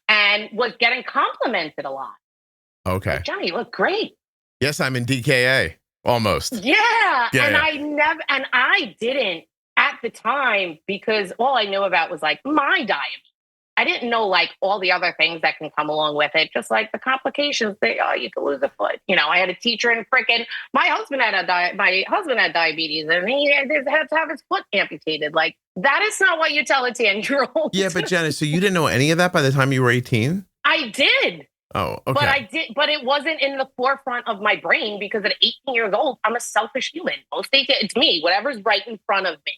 And was getting complimented a lot. Okay. Like, Johnny, you look great. Yes, I'm in DKA. Almost. Yeah. And I didn't at the time because all I knew about was like my diabetes. I didn't know like all the other things that can come along with it, just like the complications. You could lose a foot. I had a teacher in my husband had diabetes and he had to have his foot amputated. Like that is not what you tell a 10-year-old. Yeah, but Jenna, so you didn't know any of that by the time you were 18? I did. Oh, okay. But it wasn't in the forefront of my brain because at 18 years old, I'm a selfish human. It's me. Whatever's right in front of me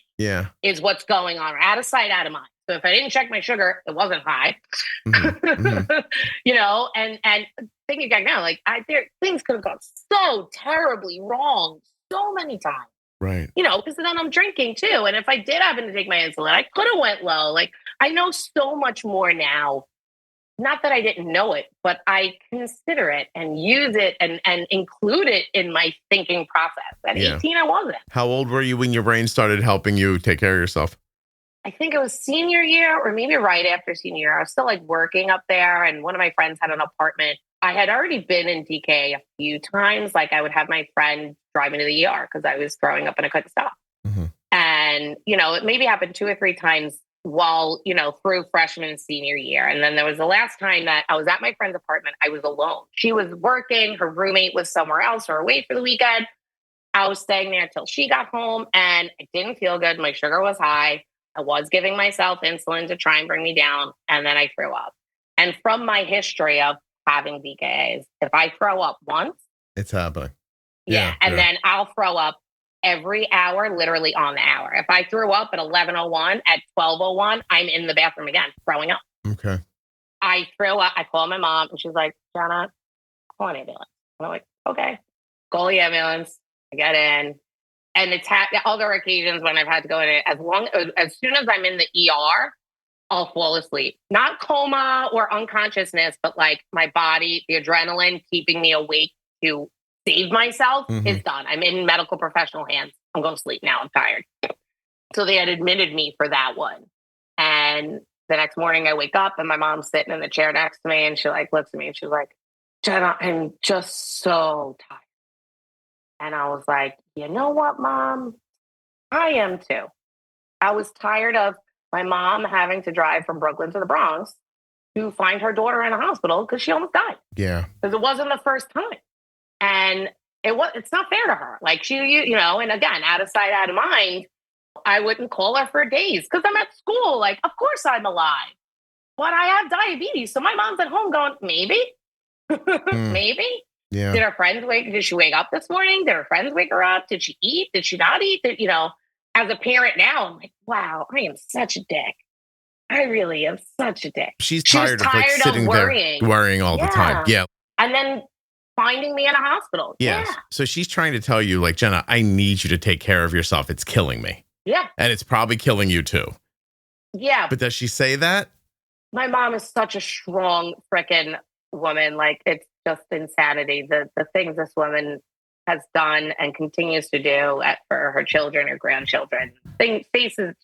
is what's going on. Out of sight, out of mind. So if I didn't check my sugar, it wasn't high. And thinking back now, things could have gone so terribly wrong so many times. Right. Because then I'm drinking too. And if I did happen to take my insulin, I could have went low. Like I know so much more now. Not that I didn't know it, but I consider it and use it and include it in my thinking process. At 18, I wasn't. How old were you when your brain started helping you take care of yourself? I think it was senior year or maybe right after senior year. I was still working up there and one of my friends had an apartment. I had already been in DK a few times. I would have my friend drive me to the ER because I was throwing up and I couldn't stop. And, it maybe happened 2 or 3 times while, through freshman and senior year. And then there was the last time that I was at my friend's apartment. I was alone. She was working. Her roommate was somewhere else or away for the weekend. I was staying there until she got home and I didn't feel good. My sugar was high. I was giving myself insulin to try and bring me down. And then I threw up. And from my history of having DKAs, if I throw up once, it's happening. Yeah. Then I'll throw up every hour, literally on the hour. If I threw up at 11:01, at 12:01, I'm in the bathroom again, throwing up. Okay. I threw up. I called my mom and she's like, Jenna, call an ambulance. And I'm like, okay. Call the ambulance. I get in. And it's other occasions when I've had to go in it, as soon as I'm in the ER, I'll fall asleep. Not coma or unconsciousness, but my body, the adrenaline keeping me awake to save myself is done. I'm in medical professional hands. I'm going to sleep now. I'm tired. So they had admitted me for that one. And the next morning I wake up and my mom's sitting in the chair next to me and she looks at me and she's like, Jenna, I'm just so tired. And I was like, you know what, Mom? I am too. I was tired of my mom having to drive from Brooklyn to the Bronx to find her daughter in a hospital because she almost died. Yeah. Because it wasn't the first time. And it's not fair to her. And again, out of sight, out of mind, I wouldn't call her for days because I'm at school. Of course I'm alive. But I have diabetes. So my mom's at home going, maybe, maybe. Yeah. Did she wake up this morning? Did her friends wake her up? Did she eat? Did she not eat? as a parent now, I'm like, wow, I am such a dick. I really am such a dick. She's tired of like sitting worrying. there worrying all the time. Yeah. And then finding me in a hospital. Yes. Yeah. So she's trying to tell you, like, Jenna, I need you to take care of yourself. It's killing me. Yeah. And it's probably killing you too. Yeah. But does she say that? My mom is such a strong freaking woman. Like, it's just insanity. The things this woman has done and continues to do for her children or grandchildren,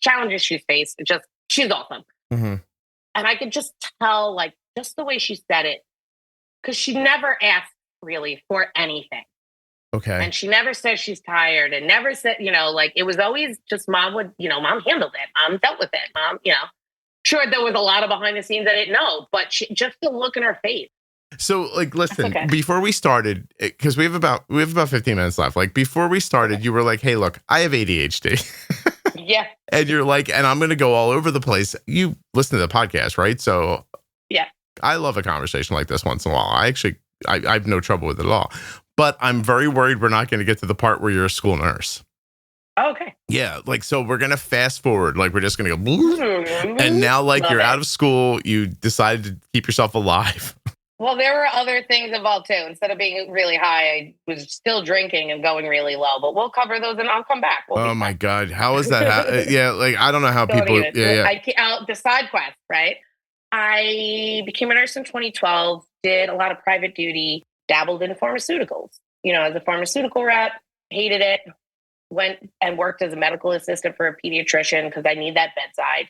challenges she's faced. She's awesome. Mm-hmm. And I could just tell, like, just the way she said it, because she never asked really for anything. Okay. And she never said she's tired and never said, like, it was always just mom mom handled it. Mom dealt with it. Mom, sure, there was a lot of behind the scenes I didn't know, but just the look in her face. So, like, listen, before we started, because we have about 15 minutes left. Like, before we started, you were like, hey, look, I have ADHD. Yeah. And you're like, and I'm going to go all over the place. You listen to the podcast, right? So yeah, I love a conversation like this once in a while. I have no trouble with it at all. But I'm very worried we're not going to get to the part where you're a school nurse. Okay. Yeah. Like, so we're going to fast forward. Like, we're just going to go. And now, like, you're out of school. You decided to keep yourself alive. Well, there were other things involved too. Instead of being really high, I was still drinking and going really low. But we'll cover those and I'll come back. Oh my God. How is that? Yeah. Like, I don't know how people. Yeah. The side quest, right? I became a nurse in 2012, did a lot of private duty, dabbled in pharmaceuticals, as a pharmaceutical rep, hated it, went and worked as a medical assistant for a pediatrician because I need that bedside,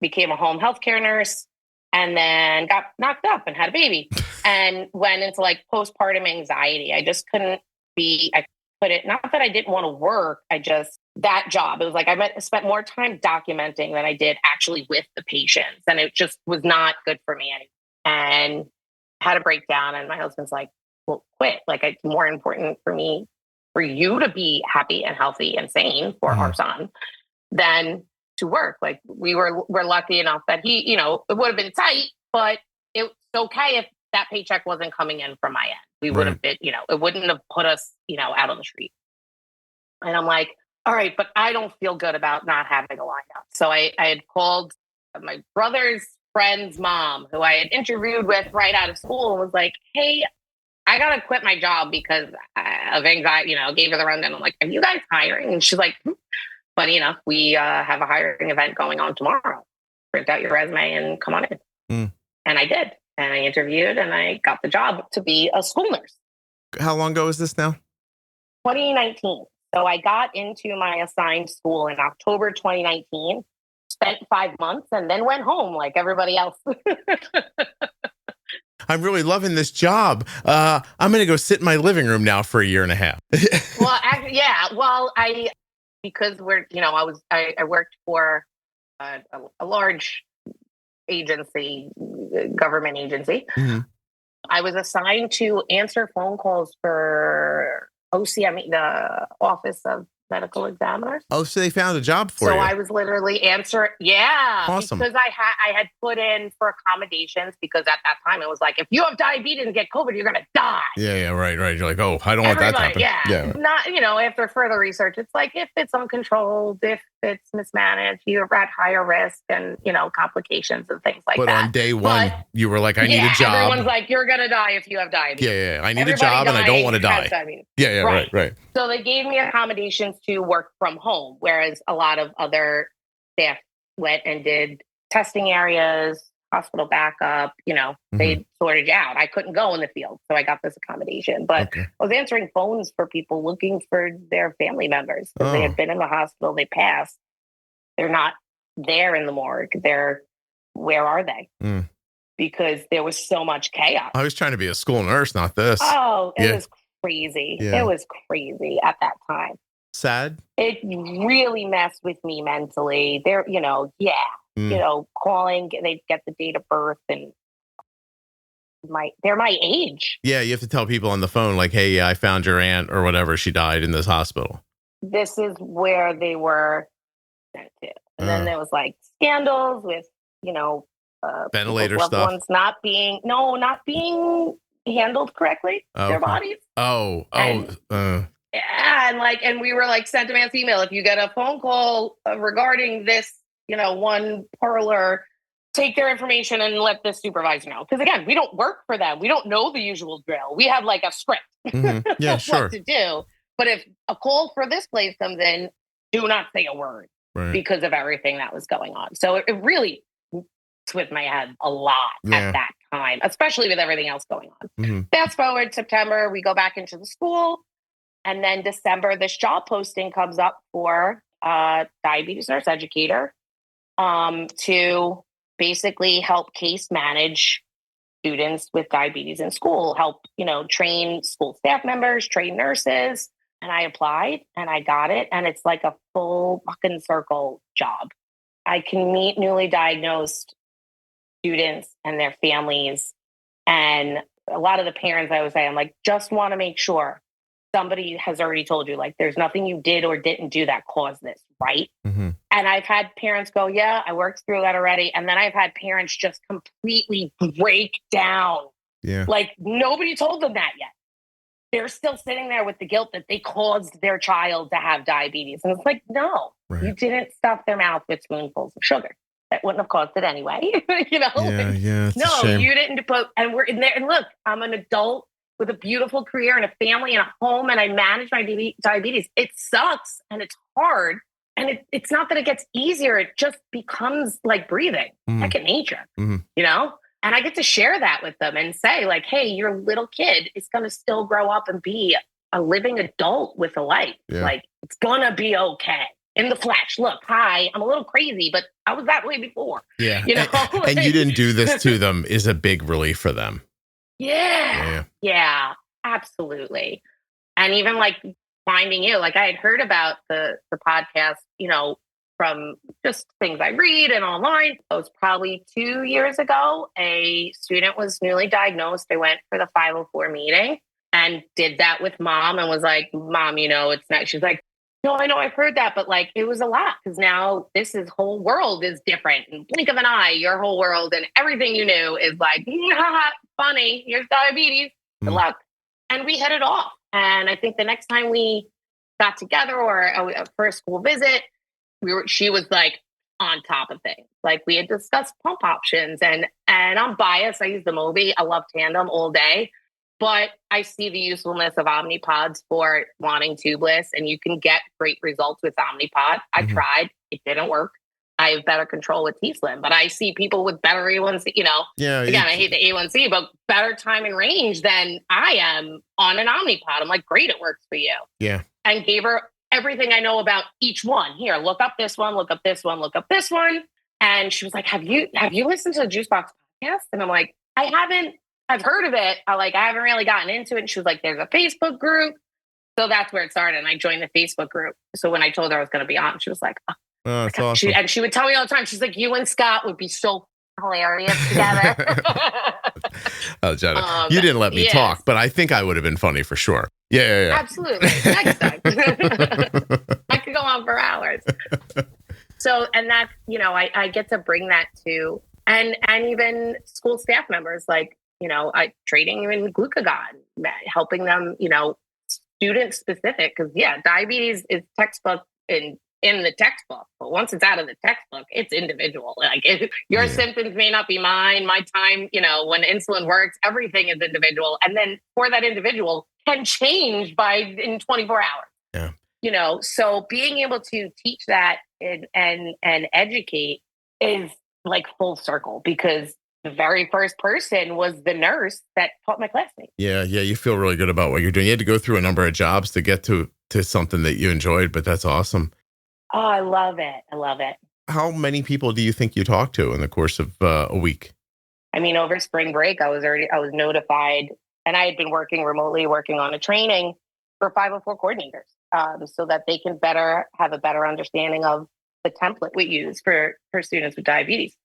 became a home healthcare nurse, and then got knocked up and had a baby and went into like postpartum anxiety. I just couldn't not that I didn't want to work. That job, it was like I spent more time documenting than I did actually with the patients. And it just was not good for me anymore. And had a breakdown. And my husband's like, well, quit. Like, it's more important for me, for you to be happy and healthy and sane for our son than to work. Like, we're lucky enough that he, it would have been tight, but it's okay if that paycheck wasn't coming in from my end. We would have been, it wouldn't have put us, out on the street. And I'm like, all right, but I don't feel good about not having a lineup. So I had called my brother's friend's mom, who I had interviewed with right out of school, and was like, hey, I got to quit my job because of anxiety, gave her the rundown. I'm like, are you guys hiring? And she's like, funny enough, we have a hiring event going on tomorrow. Print out your resume and come on in. And I did. And I interviewed and I got the job to be a school nurse. How long ago is this now? 2019. So I got into my assigned school in October 2019, spent 5 months, and then went home like everybody else. I'm really loving this job. I'm going to go sit in my living room now for a year and a half. Well, actually, yeah. Well, because I worked for a large agency, government agency. I was assigned to answer phone calls for OCM, the Office of Medical Examiners. Oh, so they found a job for you. So I was literally answering. Yeah. Awesome. Because I had put in for accommodations because at that time it was like, if you have diabetes and get COVID, you're going to die. Yeah, right. You're like, oh, I don't want that to happen. Yeah. Not, after further research, it's like, if it's uncontrolled, if it's mismanaged, you're at higher risk and, complications and things like that. But on day one, you were like, I need a job. Everyone's like, you're going to die if you have diabetes. Yeah. I need a job and I don't want to die. Yeah, right. So they gave me accommodations to work from home, whereas a lot of other staff went and did testing areas, hospital backup, they sorted you out. I couldn't go in the field, so I got this accommodation. But I was answering phones for people looking for their family members because they had been in the hospital, they passed. They're not there in the morgue. Where are they? Because there was so much chaos. I was trying to be a school nurse, not this. Oh, it was crazy. Yeah. It was crazy at that time. Sad? It really messed with me mentally. Calling, they get the date of birth and they're my age. Yeah, you have to tell people on the phone, like, hey, I found your aunt or whatever. She died in this hospital. This is where they were sent to. And then there was like scandals with, ventilator stuff. Ones not being handled correctly. Their bodies. Yeah, and we were like, sent a mass email. If you get a phone call regarding this, one parlor, take their information and let the supervisor know. Because again, we don't work for them. We don't know the usual drill. We have like a script Yeah, of sure. what to do. But if a call for this place comes in, do not say a word because of everything that was going on. So it really with my head a lot at that time, especially with everything else going on. Fast forward September, we go back into the school. And then December, this job posting comes up for diabetes nurse educator to basically help case manage students with diabetes in school, help, train school staff members, train nurses. And I applied and I got it. And it's like a full fucking circle job. I can meet newly diagnosed students and their families. And a lot of the parents, I would say, I'm like, just want to make sure somebody has already told you, like, there's nothing you did or didn't do that caused this, right? And I've had parents go, yeah, I worked through that already. And then I've had parents just completely break down. Yeah. Like, nobody told them that yet. They're still sitting there with the guilt that they caused their child to have diabetes. And it's like, no, you didn't stuff their mouth with spoonfuls of sugar. That wouldn't have caused it anyway. Yeah, no, you didn't put, and we're in there. And look, I'm an adult with a beautiful career and a family and a home, and I manage my diabetes. It sucks and it's hard. And it's not that it gets easier. It just becomes like breathing, second nature, And I get to share that with them and say, like, hey, your little kid is going to still grow up and be a living adult with a life. Yeah. Like, it's going to be okay. In the flesh. Look, hi, I'm a little crazy, but I was that way before. Yeah. And you didn't do this to them is a big relief for them. Yeah, absolutely. And even like finding you, like I had heard about the podcast, from just things I read and online. It was probably 2 years ago. A student was newly diagnosed. They went for the 504 meeting and did that with mom and was like, Mom, it's not. She's like, no, I know I've heard that, but like it was a lot because now whole world is different. In blink of an eye, your whole world and everything you knew is like, funny, here's diabetes, good luck. And we hit it off. And I think the next time we got together or for a school visit, she was like on top of things. Like we had discussed pump options and I'm biased. I use the Mobi. I love Tandem all day. But I see the usefulness of Omnipods for wanting tubeless, and you can get great results with Omnipod. I tried. It didn't work. I have better control with t:slim, but I see people with better A1C, again, I hate the A1C, but better time and range than I am on an Omnipod. I'm like, great, it works for you. Yeah. And gave her everything I know about each one. Here, look up this one, look up this one, look up this one. And she was like, have you listened to the Juicebox podcast? And I'm like, I haven't. I've heard of it. I haven't really gotten into it. And she was like, there's a Facebook group. So that's where it started. And I joined the Facebook group. So when I told her I was going to be on, she was like, oh, that's awesome. She would tell me all the time. She's like, you and Scott would be so hilarious together. Oh, Jenna, you didn't let me talk, but I think I would have been funny for sure. Yeah. Absolutely. Next time. I could go on for hours. So, and that's, I get to bring that to, and even school staff members, like, trading in glucagon, helping them, student specific. Because diabetes is textbook in the textbook, but once it's out of the textbook, it's individual. Like your symptoms may not be mine. My time, when insulin works, everything is individual. And then for that individual can change in 24 hours. Yeah. So being able to teach that and educate is like full circle because the very first person was the nurse that taught my classmates. Yeah. You feel really good about what you're doing. You had to go through a number of jobs to get to something that you enjoyed, but that's awesome. Oh, I love it. How many people do you think you talked to in the course of a week? I mean, over spring break, I was notified, and I had been working remotely, working on a training for 504 coordinators, so that they can have a better understanding of the template we use for students with diabetes.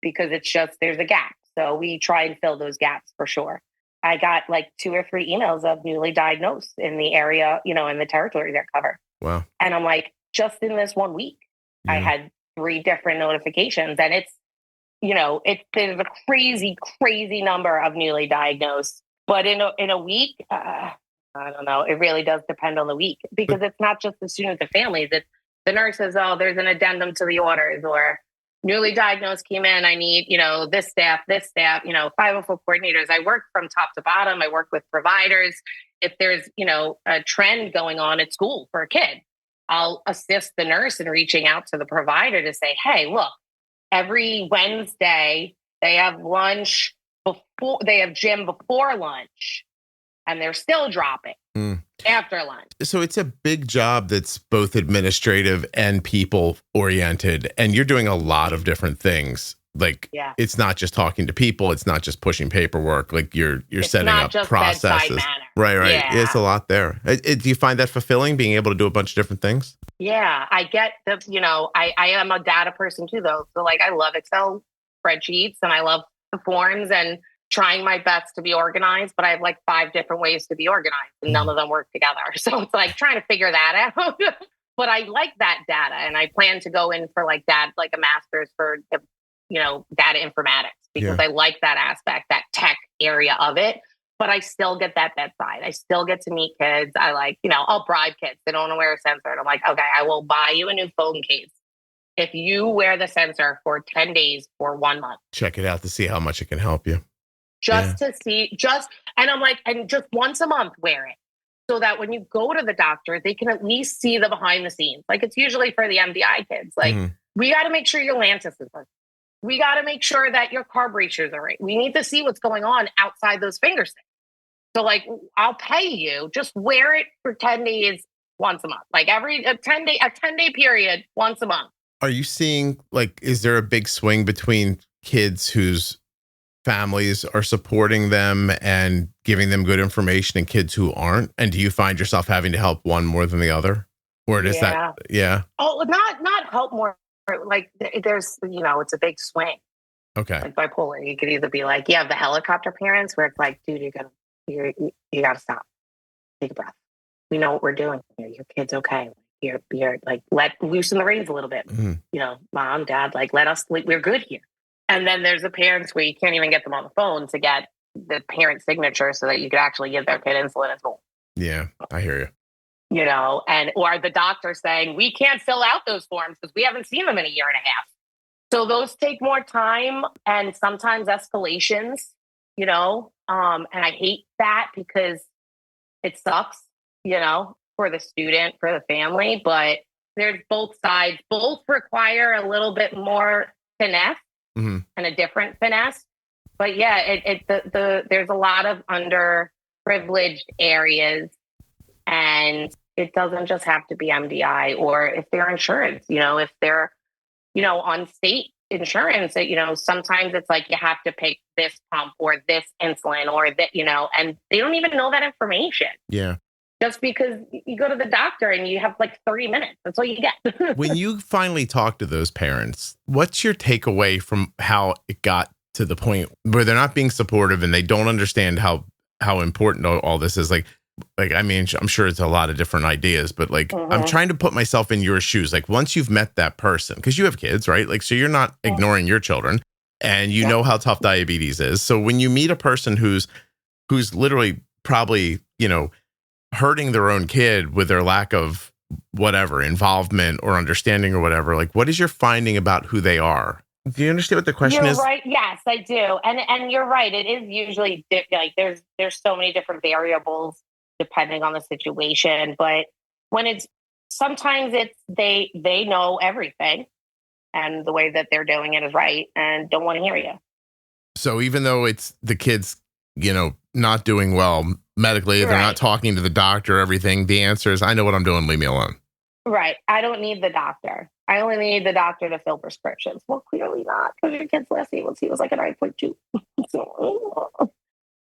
Because it's just, there's a gap. So we try and fill those gaps for sure. I got like 2 or 3 emails of newly diagnosed in the area, in the territory they cover. Wow. And I'm like, just in this 1 week, I had 3 different notifications. And it's, there's a crazy, crazy number of newly diagnosed. But in a week, I don't know. It really does depend on the week because it's not just the students and families. It's the nurses. Oh, there's an addendum to the orders, or newly diagnosed came in. I need, this staff, 504 coordinators. I work from top to bottom. I work with providers. If there's, a trend going on at school for a kid, I'll assist the nurse in reaching out to the provider to say, hey, look, every Wednesday they have lunch before, they have gym before lunch, and they're still dropping after lunch. So it's a big job that's both administrative and people oriented, and you're doing a lot of different things. Like, It's not just talking to people. It's not just pushing paperwork. Like you're setting up processes. Right. Yeah. It's a lot there. Do you find that fulfilling, being able to do a bunch of different things? Yeah, I get the, I am a data person too, though. So like, I love Excel spreadsheets and I love the forms and trying my best to be organized, but I have like 5 different ways to be organized and none of them work together. So it's like trying to figure that out. But I like that data, and I plan to go in for like a master's for the, data informatics, because I like that aspect, that tech area of it. But I still get that bedside. I still get to meet kids. I like, I'll bribe kids. They don't want to wear a sensor. And I'm like, okay, I will buy you a new phone case if you wear the sensor for 10 days or 1 month. Check it out to see how much it can help you. To see, and I'm like, and just once a month wear it, so that when you go to the doctor, they can at least see the behind the scenes. Like, it's usually for the MDI kids. Like, we got to make sure your Lantus is working. We got to make sure that your carb ratios are right. We need to see what's going on outside those finger sticks. So like, I'll pay you, just wear it for 10 days once a month, like a 10-day period once a month. Are you seeing, like, is there a big swing between kids whose families are supporting them and giving them good information and kids who aren't? And do you find yourself having to help one more than the other? Or is that? Oh, not help more. Like, there's, it's a big swing. Okay. Like bipolar, you could either be like, you have the helicopter parents where it's like, dude, you gotta stop. Take a breath. We know what we're doing here. Your kid's okay. You're like, loosen the reins a little bit. Mom, dad, like, we're good here. And then there's the parents where you can't even get them on the phone to get the parent signature so that you could actually give their kid insulin at home. Yeah, I hear you. Or the doctor saying, we can't fill out those forms because we haven't seen them in a year and a half. So those take more time and sometimes escalations, and I hate that because it sucks, for the student, for the family, but there's both sides. Both require a little bit more finesse and a different finesse. But yeah, there's a lot of underprivileged areas, and it doesn't just have to be MDI, or if they're insurance, if they're, on state insurance, sometimes it's like you have to pick this pump or this insulin or that, and they don't even know that information. Yeah. Just because you go to the doctor and you have like 30 minutes. That's all you get. When you finally talk to those parents, what's your takeaway from how it got to the point where they're not being supportive and they don't understand how important all this is? Like, I mean, I'm sure it's a lot of different ideas, but like, I'm trying to put myself in your shoes. Like, once you've met that person, because you have kids, right? Like, so you're not ignoring your children, and you know how tough diabetes is. So when you meet a person who's literally probably, hurting their own kid with their lack of whatever involvement or understanding or whatever, like, what is your finding about who they are? Do you understand what the question is? Right. Yes, I do. And you're right. It is usually like there's so many different variables depending on the situation. But when sometimes they know everything and the way that they're doing it is right and don't want to hear you. So even though it's the kids, not doing well medically, they're not talking to the doctor, everything, the answer is, I know what I'm doing, leave me alone. Right. I don't need the doctor. I only need the doctor to fill prescriptions. Well, clearly not, because your kid's last A1C was like a 9.2.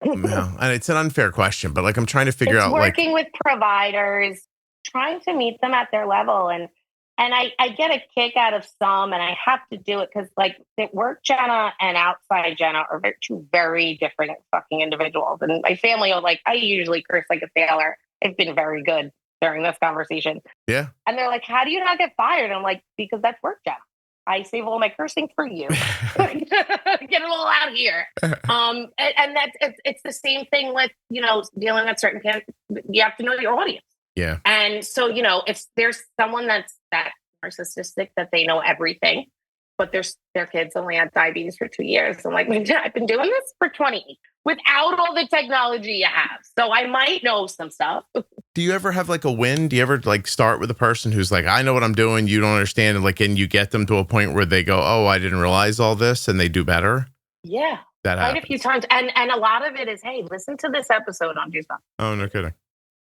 No, and it's an unfair question, but like, I'm trying to figure out, working with providers, trying to meet them at their level. And I get a kick out of some, and I have to do it because like the work Jenna and outside Jenna are two very different fucking individuals. And my family are like, I usually curse like a sailor. It's been very good during this conversation. Yeah. And they're like, how do you not get fired? And I'm like, because that's work Jenna. I save all my cursing for you. Get it all out here. And that's, it's the same thing with, dealing with certain kids. You have to know your audience. Yeah. And so, if there's someone that's that narcissistic that they know everything, but their kids only had diabetes for 2 years. I'm like, I've been doing this for 20 without all the technology you have. So I might know some stuff. Do you ever have like a win? Do you ever like start with a person who's like, I know what I'm doing, you don't understand, and like, and you get them to a point where they go, oh, I didn't realize all this, and they do better? Yeah. That happens. Quite a few times. And a lot of it is, hey, listen to this episode on Juicebox. Oh, no kidding.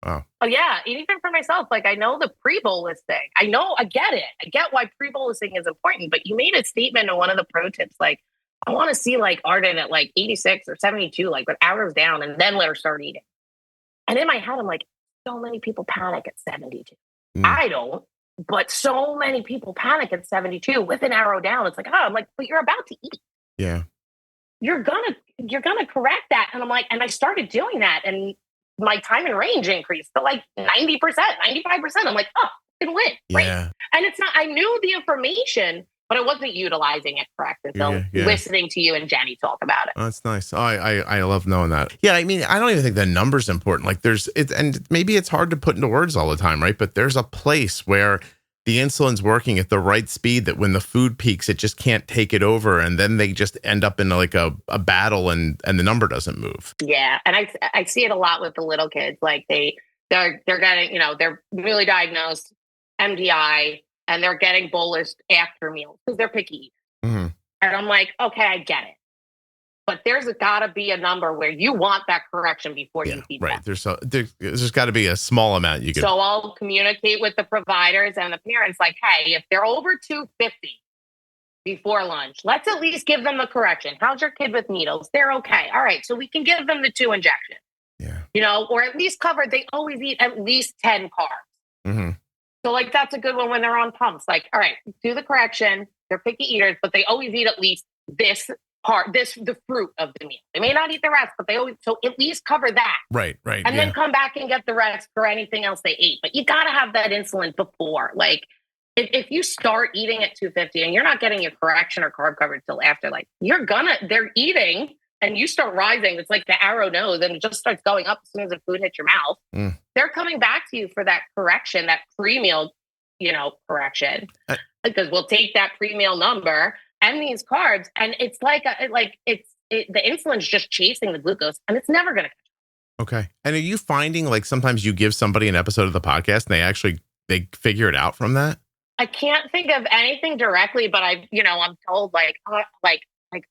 Wow. Oh, yeah. Even for myself, like I know the pre-bolus thing. I get it. I get why pre-bolusing is important, but you made a statement in one of the pro tips, like, I want to see like Arden at like 86 or 72, like with hours down, and then let her start eating. And in my head, I'm like, so many people panic at 72. I don't, but so many people panic at 72 with an arrow down. It's like, I'm like, but you're about to eat. Yeah. You're gonna correct that. And I'm like, and I started doing that, and my time in range increased to like 90%, 95%. I'm like, I can win. Right. Yeah. And it's not, I knew the information, but I wasn't utilizing it correctly. So listening to you and Jenny talk about it. Oh, that's nice. Oh, I love knowing that. Yeah. I mean, I don't even think the number's important. Like and maybe it's hard to put into words all the time, right? But there's a place where the insulin's working at the right speed that when the food peaks, it just can't take it over. And then they just end up in like a battle and the number doesn't move. Yeah. And I see it a lot with the little kids. Like they're getting, they're newly diagnosed MDI and they're getting bolus after meals because they're picky. Mm-hmm. And I'm like, okay, I get it. But there's got to be a number where you want that correction before you feed right. them. There's got to be a small amount you can. So I'll communicate with the providers and the parents like, hey, if they're over 250 before lunch, let's at least give them the correction. How's your kid with needles? They're okay. All right. So we can give them the 2 injections. Yeah. Or at least cover. They always eat at least 10 carbs. Mm-hmm. So like, that's a good one when they're on pumps. Like, all right, do the correction. They're picky eaters, but they always eat at least this part, the fruit of the meal. They may not eat the rest, but they always, so at least cover that. Right. And then come back and get the rest for anything else they ate. But you got to have that insulin before. Like if you start eating at 250 and you're not getting your correction or carb coverage till after, like they're eating and you start rising. It's like the arrow nose and it just starts going up as soon as the food hits your mouth. They're coming back to you for that correction, that pre-meal, correction, because we'll take that pre-meal number and these carbs, and it's like the insulin's just chasing the glucose, and it's never going to catch up. Okay. And are you finding like sometimes you give somebody an episode of the podcast and they figure it out from that? I can't think of anything directly, but I'm told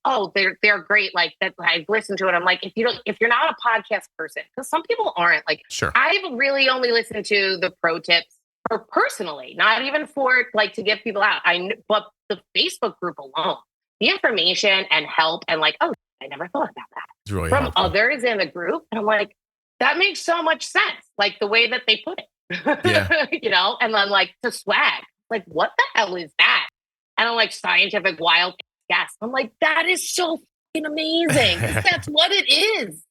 oh, they're great. Like that, I've listened to it. I'm like, if you're not a podcast person, because some people aren't. Like, sure, I've really only listened to the pro tips for personally, not even for like to get people out. But the Facebook group alone, the information and help and like, oh, I never thought about that it's really from helpful. Others in the group. And I'm like, that makes so much sense. Like the way that they put it, yeah. And then like to swag, like, what the hell is that? And I'm like, scientific wild guess. I'm like, that is so fucking amazing. That's what it is.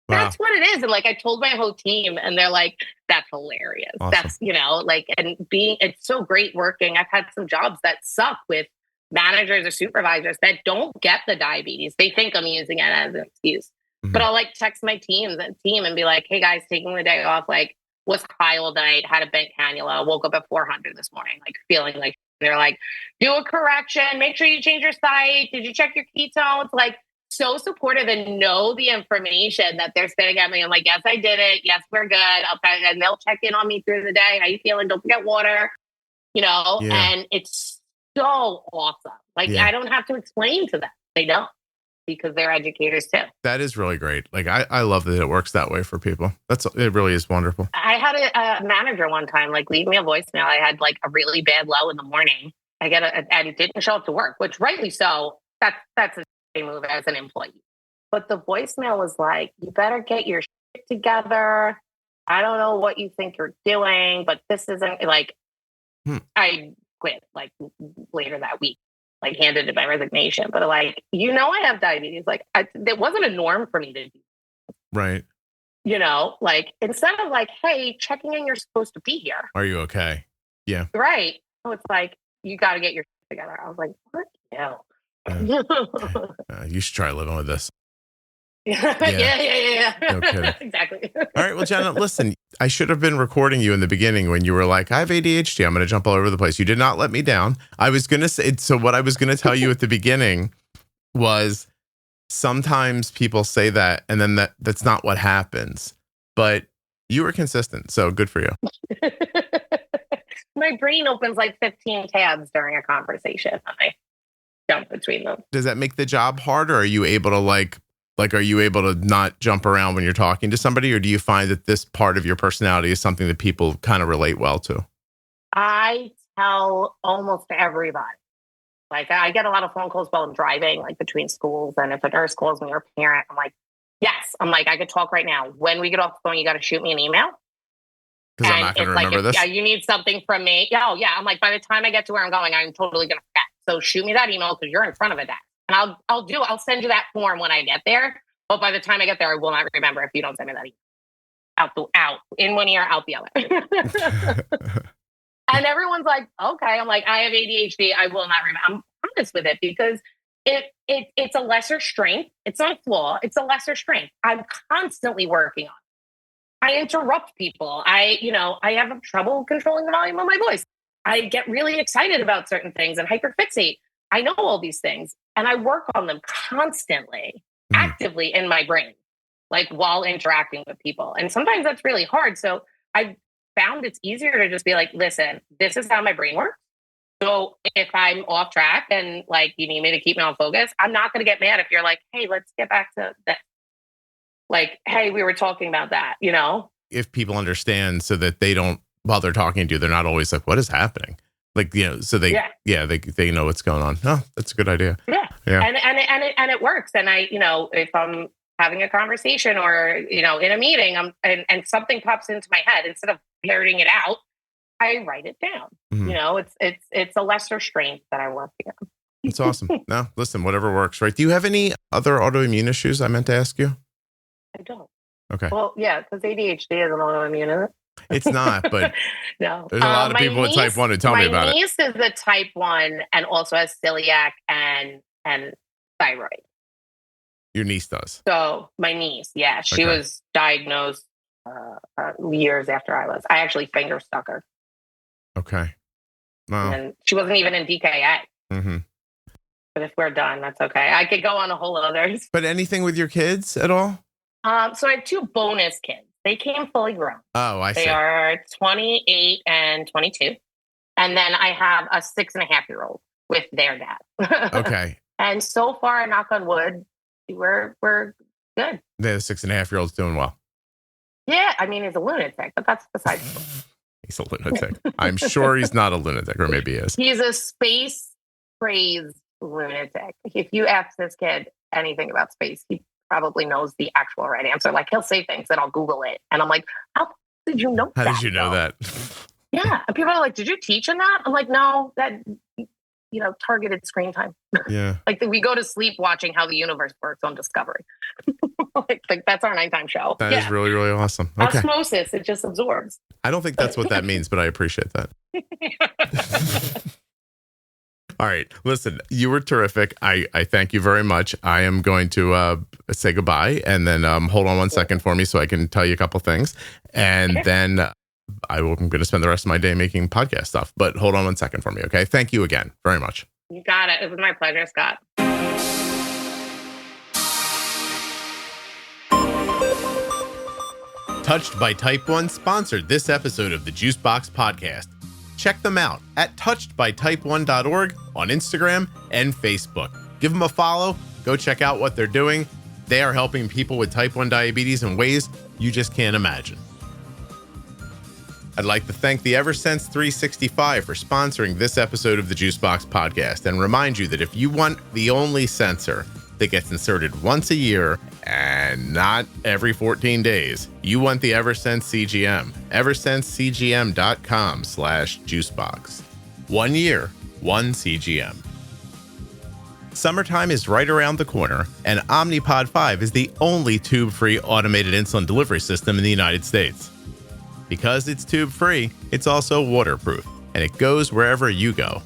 Wow. That's what it is. And like, I told my whole team and they're like, that's hilarious. Awesome. That's, it's so great working. I've had some jobs that suck with managers or supervisors that don't get the diabetes. They think I'm using it as an excuse, but I'll like text my team and be like, hey guys, taking the day off, like was high all night, had a bent cannula, woke up at 400 this morning, like feeling like they're like, do a correction, make sure you change your site. Did you check your ketones? Like so supportive and know the information that they're spitting at me. I'm like, yes, I did it. Yes, we're good. Okay. And they'll check in on me through the day. How you feeling? Don't forget water, and it's so awesome. Like I don't have to explain to them. They don't because they're educators too. That is really great. Like I love that it works that way for people. It really is wonderful. I had a manager one time, like leave me a voicemail. I had like a really bad low in the morning. And didn't show up to work, which rightly so. That's a move as an employee. But the voicemail was like, you better get your shit together. I don't know what you think you're doing, but this isn't like, I quit like later that week, like handed in my resignation. But like, I have diabetes. Like it wasn't a norm for me to do. Right. Like instead of like, hey, checking in, you're supposed to be here. Are you okay? Yeah. Right. So it's like, you got to get your together. I was like, what? No. You should try living with this. Yeah. No kidding. Exactly. All right. Well, Jenna, listen, I should have been recording you in the beginning when you were like, I have ADHD. I'm going to jump all over the place. You did not let me down. I was going to say, so what I was going to tell you at the beginning was sometimes people say that and then that's not what happens. But you were consistent. So good for you. My brain opens like 15 tabs during a conversation. I jump between them. Does that make the job harder? Are you able to are you able to not jump around when you're talking to somebody? Or do you find that this part of your personality is something that people kind of relate well to? I tell almost everybody. Like, I get a lot of phone calls while I'm driving, like between schools. And if a nurse calls me or a parent, I'm like, yes. I'm like, I could talk right now. When we get off the phone, you got to shoot me an email. Because I'm not going to remember this. Yeah, you need something from me. Oh, yeah. I'm like, by the time I get to where I'm going, I'm totally going to forget. So shoot me that email because you're in front of a desk. And I'll send you that form when I get there. But by the time I get there, I will not remember if you don't send me that email. Out. In one ear, out the other. And everyone's like, okay. I'm like, I have ADHD. I will not remember. I'm honest with it because it's a lesser strength. It's not a flaw. It's a lesser strength. I'm constantly working on it. I interrupt people. I have trouble controlling the volume of my voice. I get really excited about certain things and hyperfixate. I know all these things and I work on them constantly, actively in my brain, like while interacting with people. And sometimes that's really hard. So I found it's easier to just be like, listen, this is how my brain works. So if I'm off track and like you need me to keep me on focus, I'm not going to get mad if you're like, hey, let's get back to that. Like, hey, we were talking about that, If people understand so that they don't, while they're talking to you, they're not always like, what is happening? Like, so they know what's going on. Oh, that's a good idea. Yeah. And it works. And if I'm having a conversation or, in a meeting, and something pops into my head, instead of blurting it out, I write it down. Mm-hmm. It's a lesser strength that I work on. It's awesome. No, listen, whatever works, right? Do you have any other autoimmune issues I meant to ask you? I don't. Okay. Well, yeah, because ADHD is an autoimmune, isn't it? It's not, but no. There's a lot of people with type 1 who tell me about it. My niece is the type 1 and also has celiac and thyroid. Your niece does? So my niece, yeah, she was diagnosed years after I was. I actually finger stuck her. Okay. Wow. And she wasn't even in DKA. Mm-hmm. But if we're done, that's okay. I could go on a whole other. But anything with your kids at all? So I have 2 bonus kids. They came fully grown. Oh, I see. They are 28 and 22. And then I have a 6.5-year-old with their dad. Okay. And so far, knock on wood, we're good. The 6.5-year-old's doing well. Yeah, I mean, he's a lunatic, but that's besides the point. He's a lunatic. I'm sure he's not a lunatic, or maybe he is. He's a space crazed lunatic. If you ask this kid anything about space, he probably knows the actual right answer. Like, he'll say things and I'll Google it. And I'm like, how did you know that? How did you know that? Yeah. And people are like, did you teach him that? I'm like, no, that, targeted screen time. Yeah. Like we go to sleep watching how the universe works on Discovery. like that's our nighttime show. That is really, really awesome. Okay. Osmosis, it just absorbs. I don't think that's what that means, but I appreciate that. All right. Listen, you were terrific. I thank you very much. I am going to say goodbye and then hold on one second for me so I can tell you a couple things. And then I'm going to spend the rest of my day making podcast stuff. But hold on one second for me, okay? Thank you again very much. You got it. It was my pleasure, Scott. Touched by Type 1 sponsored this episode of the Juicebox Podcast. Check them out at touchedbytype1.org on Instagram and Facebook. Give them a follow. Go check out what they're doing. They are helping people with type 1 diabetes in ways you just can't imagine. I'd like to thank the Eversense 365 for sponsoring this episode of the Juicebox Podcast and remind you that if you want the only sensor that gets inserted once a year and not every 14 days, you want the Eversense CGM. EversenseCGM.com/juicebox. 1 year, 1 CGM. Summertime is right around the corner, and Omnipod 5 is the only tube-free automated insulin delivery system in the United States. Because it's tube-free, it's also waterproof, and it goes wherever you go.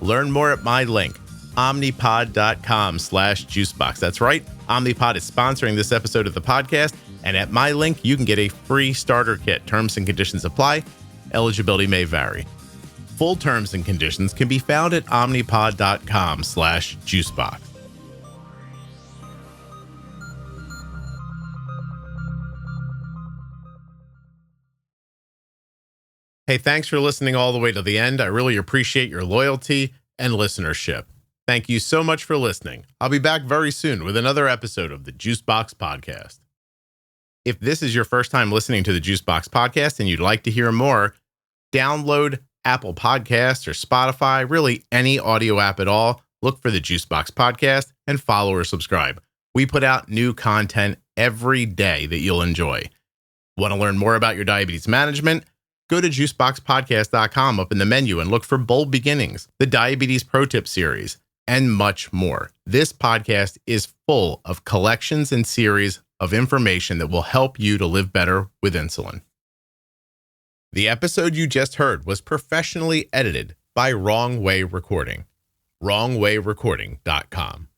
Learn more at my link, omnipod.com/juicebox. That's right. Omnipod is sponsoring this episode of the podcast. And at my link, you can get a free starter kit. Terms and conditions apply. Eligibility may vary. Full terms and conditions can be found at omnipod.com/juicebox. Hey, thanks for listening all the way to the end. I really appreciate your loyalty and listenership. Thank you so much for listening. I'll be back very soon with another episode of the Juicebox Podcast. If this is your first time listening to the Juicebox Podcast and you'd like to hear more, download Apple Podcasts or Spotify, really any audio app at all. Look for the Juicebox Podcast and follow or subscribe. We put out new content every day that you'll enjoy. Want to learn more about your diabetes management? Go to juiceboxpodcast.com up in the menu and look for Bold Beginnings, the Diabetes Pro Tip series, and much more. This podcast is full of collections and series of information that will help you to live better with insulin. The episode you just heard was professionally edited by Wrong Way Recording, wrongwayrecording.com.